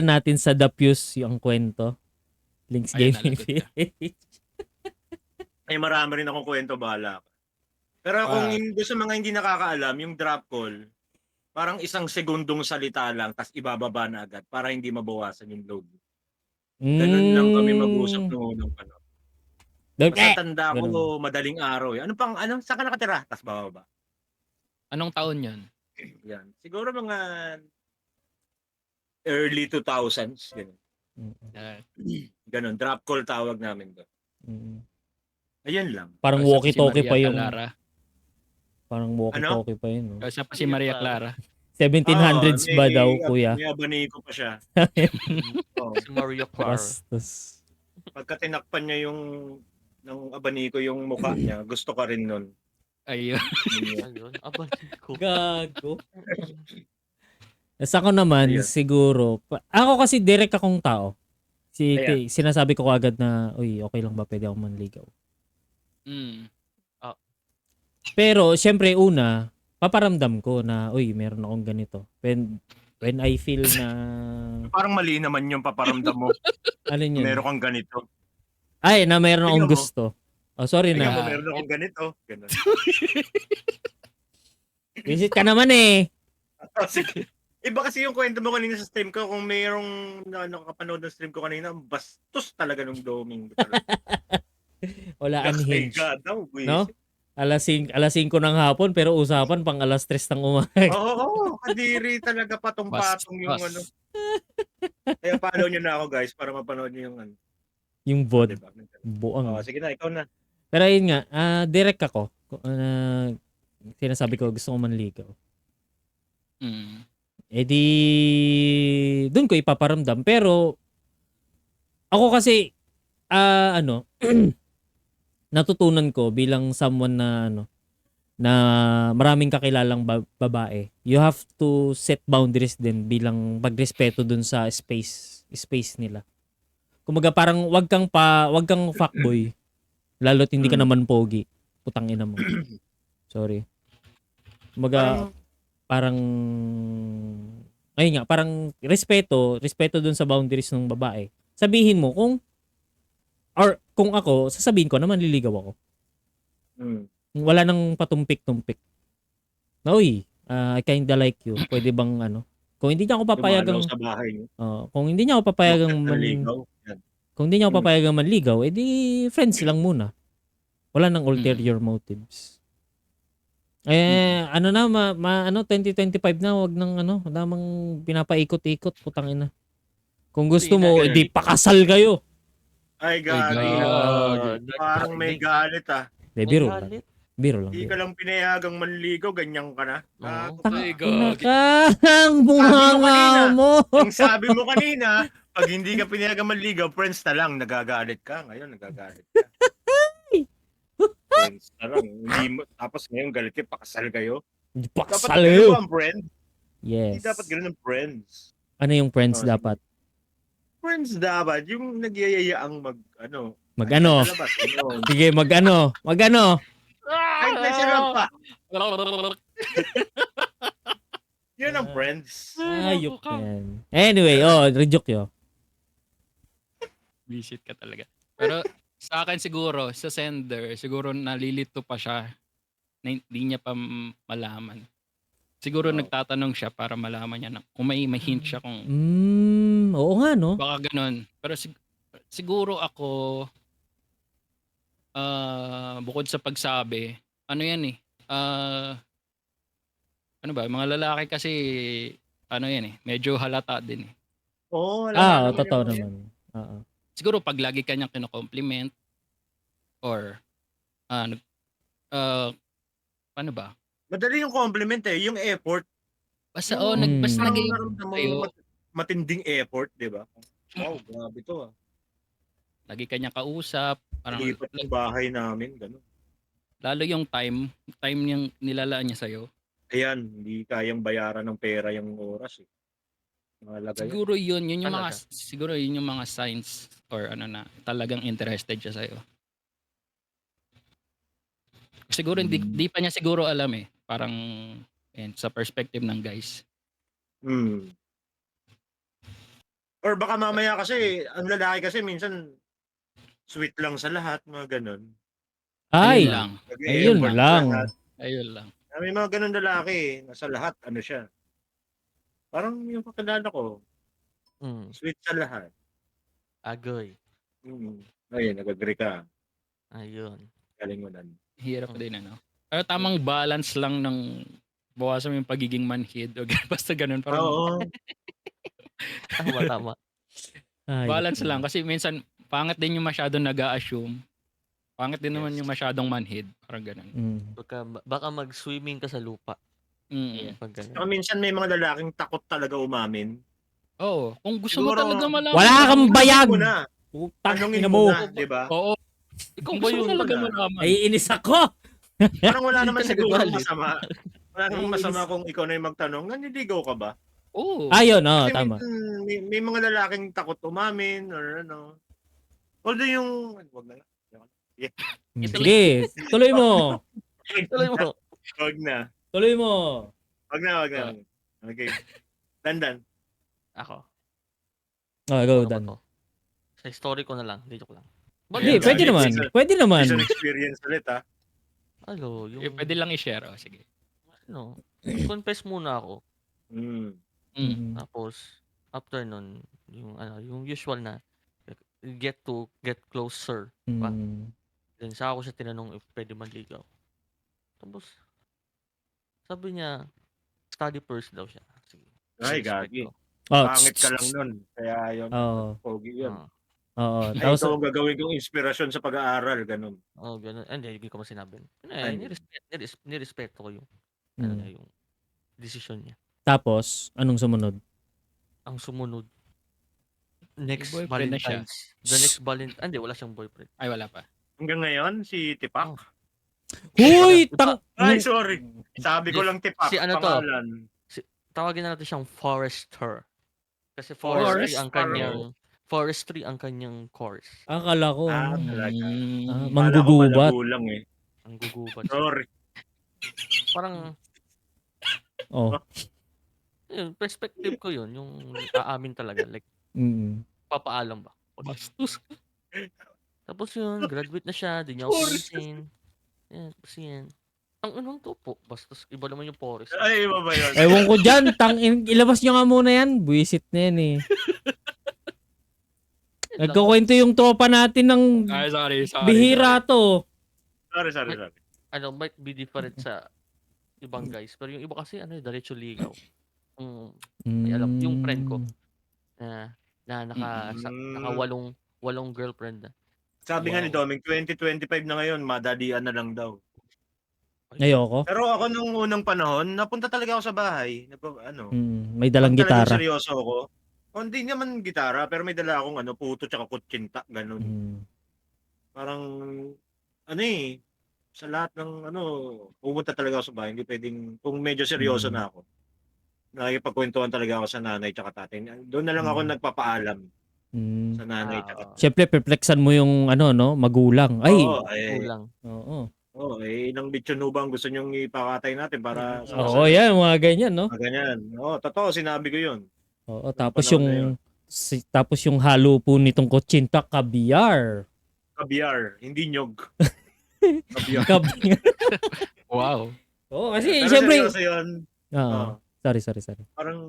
natin sa The Fuse yung kwento. Links Ayun, Gaming nalagot ka. PH. Ay marami rin akong kwento, bahala ka. Pero kung sa mga hindi nakakaalam, yung drop call, parang isang segundong salita lang, tas ibababa na agad para hindi mabawasan yung load. Ganun lang kami mag-usap noong unang panahon. Basta tanda ko, Ganun. madaling araw. Saan ka nakatira? Tas bababa. Anong taon yan? Yan. Siguro mga early 2000s. Ganun. Ganun. Drop call tawag namin doon. Ayan lang. Parang Kausap walkie-talkie si pa Maria yung... Clara. Parang walkie-talkie pa yun. No? Kasi pa si Maria Clara. 1700s ba daw, kuya? May abaniko pa siya. Oh. Si Mario Clara. Bastos. Pagka tinakpan niya yung ng abaniko yung mukha niya, gusto ka rin nun. Ayun. Ayun. Abaniko. Gago. Sa ako naman, Ayun. siguro, ako kasi direct akong tao. Ayan. Sinasabi ko agad na, uy, okay lang ba pwede akong manligaw? Pero, syempre, una, paparamdam ko na, uy, meron akong ganito. When I feel na... Parang mali naman yung paparamdam mo. Ano yun? Meron kang ganito. Ay, na meron akong Tingnan mo. gusto. Oh, sorry Tingnan mo, na. meron akong ganito. Ganun. Visit ka naman eh. Sige. Iba kasi yung kwento mo kanina sa stream ko. Kung mayroong nakapanood ng stream ko kanina, bastos talaga nung doming. Wala My unhinged. God, No? Alas 5 ng hapon pero usapan pang alas 3 ng umaga. Oo, kadiri talaga patong-patong yung ano. Kaya follow nyo na ako guys para mapanood nyo yung ano. Yung VOD. Diba? Buang. Sige na, ikaw na. Pero yun nga, direct ako. Sinasabi ko gusto ko manligaw. Eh di, dun ko ipaparamdam. Pero, ako kasi, natutunan ko bilang someone na, na maraming kakilalang babae. You have to set boundaries din bilang pagrespeto dun sa space nila. Kumaga parang wag kang fuckboy. Lalo't hindi ka naman pogi. Putang ina mo. Sorry. Kumaga parang ayun nga, parang respeto dun sa boundaries ng babae. Sabihin mo kung ako, sasabihin ko na manliligaw ako. Wala nang patumpik-tumpik. Na, uy, I kinda like you. Pwede bang kung hindi niya ako papayagang sa bahay niyo. kung hindi niya ako papayagang Manligaw. Yan. kung hindi niya ako papayagang manligaw, edi friends lang muna. Wala nang ulterior motives. 2025 na, wag nang namang pinapaikot-ikot, putang ina. Kung gusto mo, edi pakasal kayo. Ay, God. God. Parang may galit De, biro lang. Biro lang. Hindi ka lang pinayagang manligaw, ganyan ka na. Oo. Ay, God. Ang bunganga mo. Ang sabi mo kanina, Pag hindi ka pinayagan manligaw, friends na lang, nagagalit ka. Ngayon, nagagalit ka. Friends na lang. Hindi mo, tapos ngayon galit ka, pakasal kayo. Dapat Paksal ganun kayo. ba ang friend? Hindi Yes. dapat ganun ang friends. Ano yung friends Oh, sige. dapat? Friends dapat, yung nagyayayaang Mag-ano? sa labas. Ganun. Sige, mag-ano? Ay, nasarap pa. Yun ang friends. Ayok yan. Anyway, rejoke yo. Visit ka talaga. Pero sa akin siguro, sa sender, siguro nalilito pa siya na hindi niya pa malaman. Siguro Oo. nagtatanong siya para malaman niya na kung may hint siya kung Oo nga, no? baka ganun. Pero siguro ako, bukod sa pagsabi, ano yan eh, ano ba, mga lalaki kasi, ano yan eh, medyo halata din eh. Oo, wala naman Totoo yun. naman. Oo. Siguro pag lagi kanyang kino-compliment or paano ba? Madali yung compliment eh, yung effort. Basta Mm. basta Parang naging naramdaman kayo, mo matinding effort, di ba? Wow, grabe to ah. lagi kanyang kausap, parang Lipat yung bahay namin, gano'n. lalo yung time niyang nilalaan niya sa'yo. Ayan, hindi kayang bayaran ng pera yung oras eh. Mahalaga yan. Siguro yun yung mga Talaga. siguro yun yung mga signs or ano na talagang interested siya sa'yo. Siguro hindi pa niya siguro alam eh. Parang sa perspective ng guys. Hmm. Or baka mamaya kasi, ang lalaki kasi minsan sweet lang sa lahat, mga ganun. Ay, Ayun lang. ayun Nag-e-effort sa lang. lahat. Ayun lang. May mga ganun lalaki eh, nasa lahat, ano siya. Parang yung kakilala ko, Mm, sweet sa lahat. agoy. Ayun, nag-agree ka. Ayun. Galing mo nan. Hirap din ano. Pero tamang balance lang ng bawasan mo yung pagiging manhid o basta ganun. Parang Oo. Tama, tama. Ayok balance yan. lang. Kasi minsan pangit din yung masyadong nag-a-assume. Pangit din naman Yes. yung masyadong manhid. Parang ganun. Baka mag-swimming ka sa lupa. Pag Saka ganun. minsan may mga lalaking takot talaga umamin. Oo. Kung gusto mo Siguro, talaga malaman. Wala kang bayag! Tanungin mo na. Putang Tanungin ina mo mo. na, di ba? Oo. Kung Iba gusto mo yun talaga pala. malaman. Naiinis ako! Parang wala naman Hindi ka siguro nagalit. masama. Wala naman masama kung ikaw na yung magtanong, nanliligaw ka ba? Oo. Ayun, Kasi tama. minsan, may mga lalaking takot umamin or ano. Although yung, wag na lang. Sige, tuloy mo. Tuloy mo. Wag na. Tuloy mo. Wag na. Okay. Dandan. Ako. Go, Ano ba Dan. to? Sa story ko na lang. Dito ko lang. Hindi, Ayan, pwede sige, naman. sige. Pwede naman. Based on experience ulit ha. Ano, yung... Pwede lang i-share. Oh, sige. Ano, confess muna ako. Tapos, after nun, yung usual na, get closer. Pa. Then, sa ako siya tinanong if pwede manligaw. Tapos, sabi niya, study first daw siya. Sige. Ay, Respect gagi. ko. Pangit ka lang nun. Kaya yun. Oo. Pogi yun. Oo. Ay, Tapos, ito ang gagawin kong inspirasyon sa pag-aaral. Ganun. Ganun. Hindi ko masinabi. Ay. Nirespeto ko yung, yung decision niya. tapos, anong sumunod? Ang sumunod, next May boyfriend na siya. Valentine's. The next Valentine's. Hindi, wala siyang boyfriend. Ay, wala pa. Hanggang ngayon, si Tipak. Huy! Ay, sorry. Sabi ko lang Tipak. Si ano to? Pangalan. Tawagin na natin siyang Forester. Kasi forestry ang kanyang course. Akala ko, Talaga. Ah, Akala ko manggugubat. malago lang eh. Ang gugubat. Sorry. Parang, Oh. yun, perspective ko yun. Yung aamin talaga. Like, papaalam ba? Bastos. Tapos yun, graduate na siya. Di niya ako pinansin. Yan, tapos yan. Ang anong to po? Bastos, iba naman yung forest. Ay, iba ba yun? Ewan ko dyan. Ilabas nyo nga muna yan. Buwisit na yan eh. Nagkukwento yung tropa natin ng Ay, sorry. bihira to. Sorry. Might be different sa ibang guys. Pero yung iba kasi, diretso ligaw. May alam, yung friend ko, na naka walong girlfriend na. Sabi nga ni Doming, 2025 na ngayon, madalian na lang daw. Ayoko. Pero ako nung unang panahon, napunta talaga ako sa bahay. May dalang Talagang gitara. seryoso ako. Hindi naman gitara, pero may dala akong puto tsaka kutsinta, ganun. Mm. Parang, sa lahat ng pumunta talaga ako sa bahay. Hindi pwedeng, kung medyo seryoso na ako, nakikipagkwentuhan talaga ako sa nanay tsaka tatay. Doon na lang ako nagpapaalam Mm. sa nanay tsaka tatay. Siyempre, perplexan mo yung magulang. Ay, Oo, Kulang. oo. ilang bitsuno ba ang gusto niyong ipakatay natin para sa Oo, yan, mga ganyan, no? ganyan. Totoo, sinabi ko yun. Oo, Nung tapos panahon na yun. tapos yung halo po nitong kutsinta, kabyar. Kabyar, hindi nyog. Kabyar. Kabyar. Wow. Oo, kasi Pero siyempre, seryoso yun. Oo. Sorry. Parang,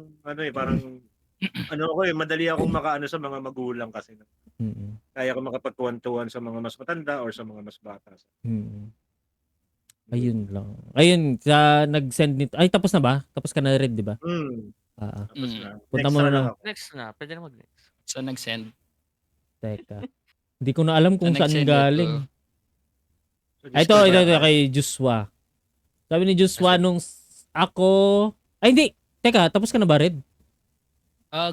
madali akong makaano sa mga magulang kasi. Mm. Kaya ko makapagkuwentuhan sa mga mas matanda or sa mga mas bata. Mm. Ayun lang. Ayun, nag-send nito. Ay, tapos na ba? Tapos ka na rin, di ba? Tapos na. Punta Next mo na na. lang ako. Next na. Pwede na mag-next. So nag-send. Teka. Hindi ko na alam kung Sa saan nag-send galing. So, Ay, ito, kay Joshua. Sabi ni Joshua, nung ako... Ay, hindi. Teka, tapos ka na ba, Red?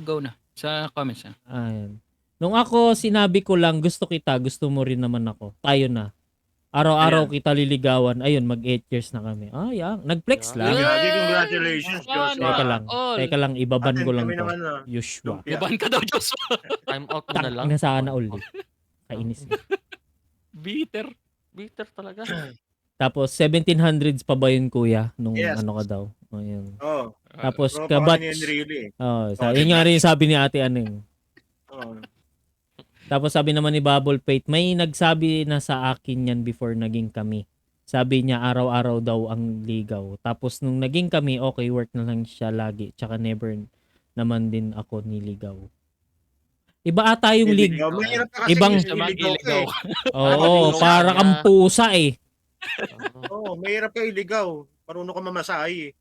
Go na. Sa comments na. Ayan. Nung ako, sinabi ko lang, gusto kita, gusto mo rin naman ako. Tayo na. Araw-araw Ayan. kita liligawan. Ayun, mag 8 years na kami. Yang. Nag-flex Yeah. lang. Grabe, congratulations, Joshua. Teka lang, ibaban ko lang Kami to. naman Joshua. lumpia. Gaban ka daw, Joshua. Time out mo na lang. Na sana ulit. Kainis. Bitter. Bitter talaga. Tapos 1700s pa ba yun, kuya? Nung Yes. ano ka daw. Ayun. Tapos Tropa kabatch. kami ni Enrile. Yun nga rin yung sabi ni Ate Aning. Oo. Tapos sabi naman ni Bubble Fate, may nagsabi na sa akin yan before naging kami. Sabi niya araw-araw daw ang ligaw. Tapos nung naging kami, okay, work na lang siya lagi. Tsaka never naman din ako niligaw. Iba ata yung Iligaw. Mahirap na kasi Ibang- yung iligaw ka eh. Oo, Ano, para kang niya. pusa eh. Mahirap ka iligaw. Marunong ka mamasahe eh.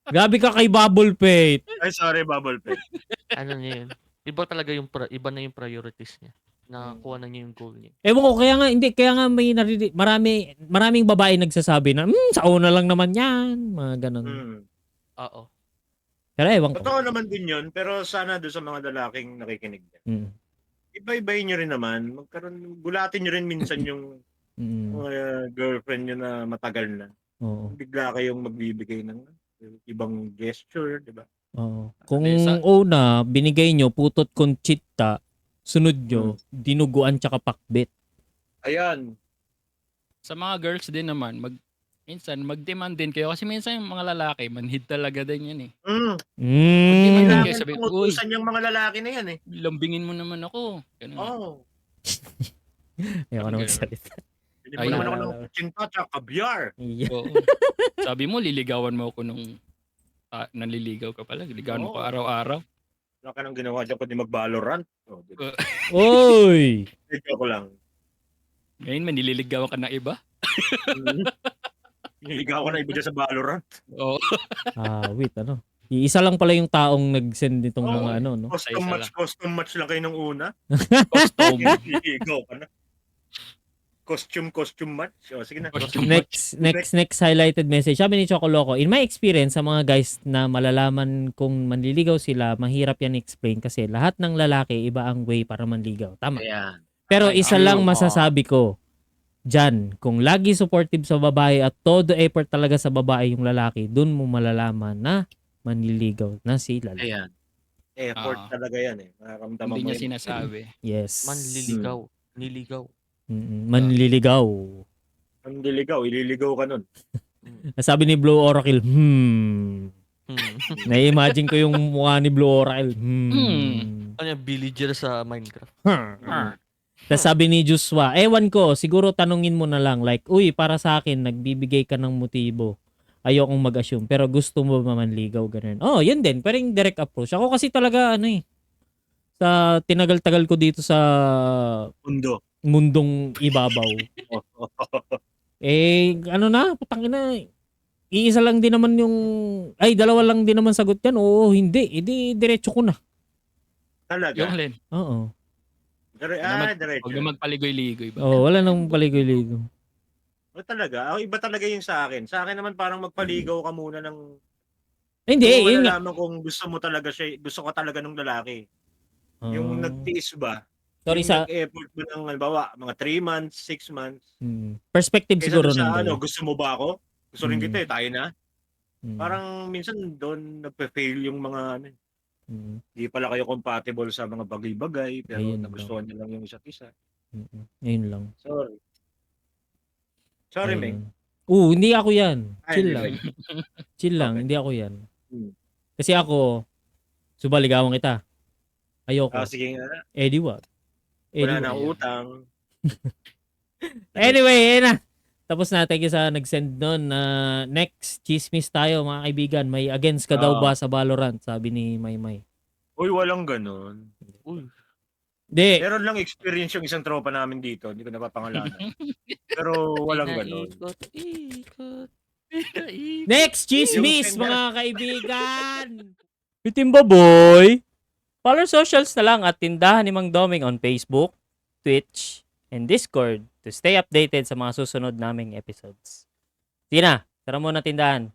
Grabe ka kay Bubble Fate. Ay, sorry, Bubble Pen. Ano niya yun? Iba talaga yung iba na yung priorities niya. Nakakuha na niya yung goal niya. Ewan ko, kaya nga may maraming babae nagsasabi na, sa una lang naman yan. Mga ganun. Oo. Pero ewan ko. Totoo naman din yun, pero sana doon sa mga lalaking nakikinig din. Mm. Iba-ibayin nyo rin naman. Gulatin nyo rin minsan yung Mm. mga girlfriend nyo na matagal na. Oo. Bigla kayong magbibigay ng ibang gesture, di ba? Oo. Kung Sa- una, binigay nyo, putot konchita, sunod nyo, dinuguan tsaka pakbit. Ayan. Sa mga girls din naman, minsan mag-demand din kayo kasi minsan yung mga lalaki manhid talaga din yan eh. Mm. Okay, sabi, Tungutusan yung mga lalaki na yan eh. Lambingin mo naman ako. Ganun. Ayaw ko na Girl. magsalita. Hindi mo naman ako ng kutsinta at kabyar. Yeah. Oo. Sabi mo, liligawan mo ako nung nanliligaw ka pala. Liligawan mo ko Oo. araw-araw. Wala ka nang ginawa dyan kundi mag-Valorant. Diba? Oy! Joke ko lang. Ngayon, manililigawan ka ng iba. Niligaw ko na iba dyan sa Valorant. Oo. Wait, ano? Iisa lang pala yung taong nag-send nitong Oo. mga ano, no? Custom match lang kayo nung una. Costume. Niligaw ka na. Costume match. Sige na. Next highlighted message. Sabi ni Choco Loco, in my experience, sa mga guys na malalaman kung manliligaw sila, mahirap yan explain kasi lahat ng lalaki, iba ang way para manligaw. Tama. Ayan. Pero Ay, isa true. lang masasabi ko, dyan, kung lagi supportive sa babae at todo effort talaga sa babae yung lalaki, dun mo malalaman na manliligaw na si lalaki. Ayan. Effort talaga yan eh. Nakakamdaman Hindi mo niya yun. sinasabi. Yes. Manliligaw. Niligaw. Manliligaw. Ang diligaw, ililigaw ka nun. Sabi ni Blue Oracle, na-imagine ko yung mukha ni Blue Oracle. Ano yung villager sa Minecraft? Tapos sabi ni Joshua, ewan ko, siguro tanungin mo na lang, like, uy, para sa akin, nagbibigay ka ng motibo. Ayokong mag-assume, pero gusto mo ba manligaw, ganun. Oh, yun din, pero yung direct approach. Ako kasi talaga, sa tinagal-tagal ko dito sa mundong ibabaw. Putangina, iisa lang din naman dalawa lang din naman sagot yan. Oo, hindi. Diretso ko na. Talaga? Yung Len. Oo. Diretso. Huwag na magpaligoy-ligoy. Oo, wala nang paligoy-ligo. Talaga? Iba talaga yung sa akin. Sa akin naman parang magpaligaw ka muna ng Hindi, Doon mo yun nga. malalaman kung gusto mo talaga siya, gusto ka talaga ng lalaki. Yung Ah. nagtiis ba? Sorry Yung sa nag-effort ba ng halimbawa, mga 3 months, 6 months. perspective Kaysa siguro doon sa ano, nandun. gusto mo ba ako? Gusto rin kita tayo na. Mm. Parang minsan doon nagpe-fail yung mga ano, di pala kayo compatible sa mga bagay-bagay, pero Ayun nagustuhan niyo lang yung isa't isa. Ayun lang. Sorry. Sorry, Meng. Ayun. Hindi ako yan. Ay, Chill hindi lang. ba? Chill lang. Okay. Hindi ako yan. Hmm. Kasi ako, subaligawan kita. Ayoko. Sige nga. Di what? Wala Di na what? utang. Anyway, na. Tapos na. Thank you sa nag-send nun. Next, chismis tayo mga kaibigan. May against ka daw ba sa Valorant? Sabi ni Maymay. Uy, walang ganun. Uy. Di. Meron lang experience yung isang tropa namin dito. Hindi ko napapangalanan. Pero walang ganun. Ikot. Next, chismis Yung mga kaibigan. Bitimba boy. Follow socials na lang at tindahan ni Mang Doming on Facebook, Twitch, and Discord to stay updated sa mga susunod naming episodes. Sige na, tara muna tindahan.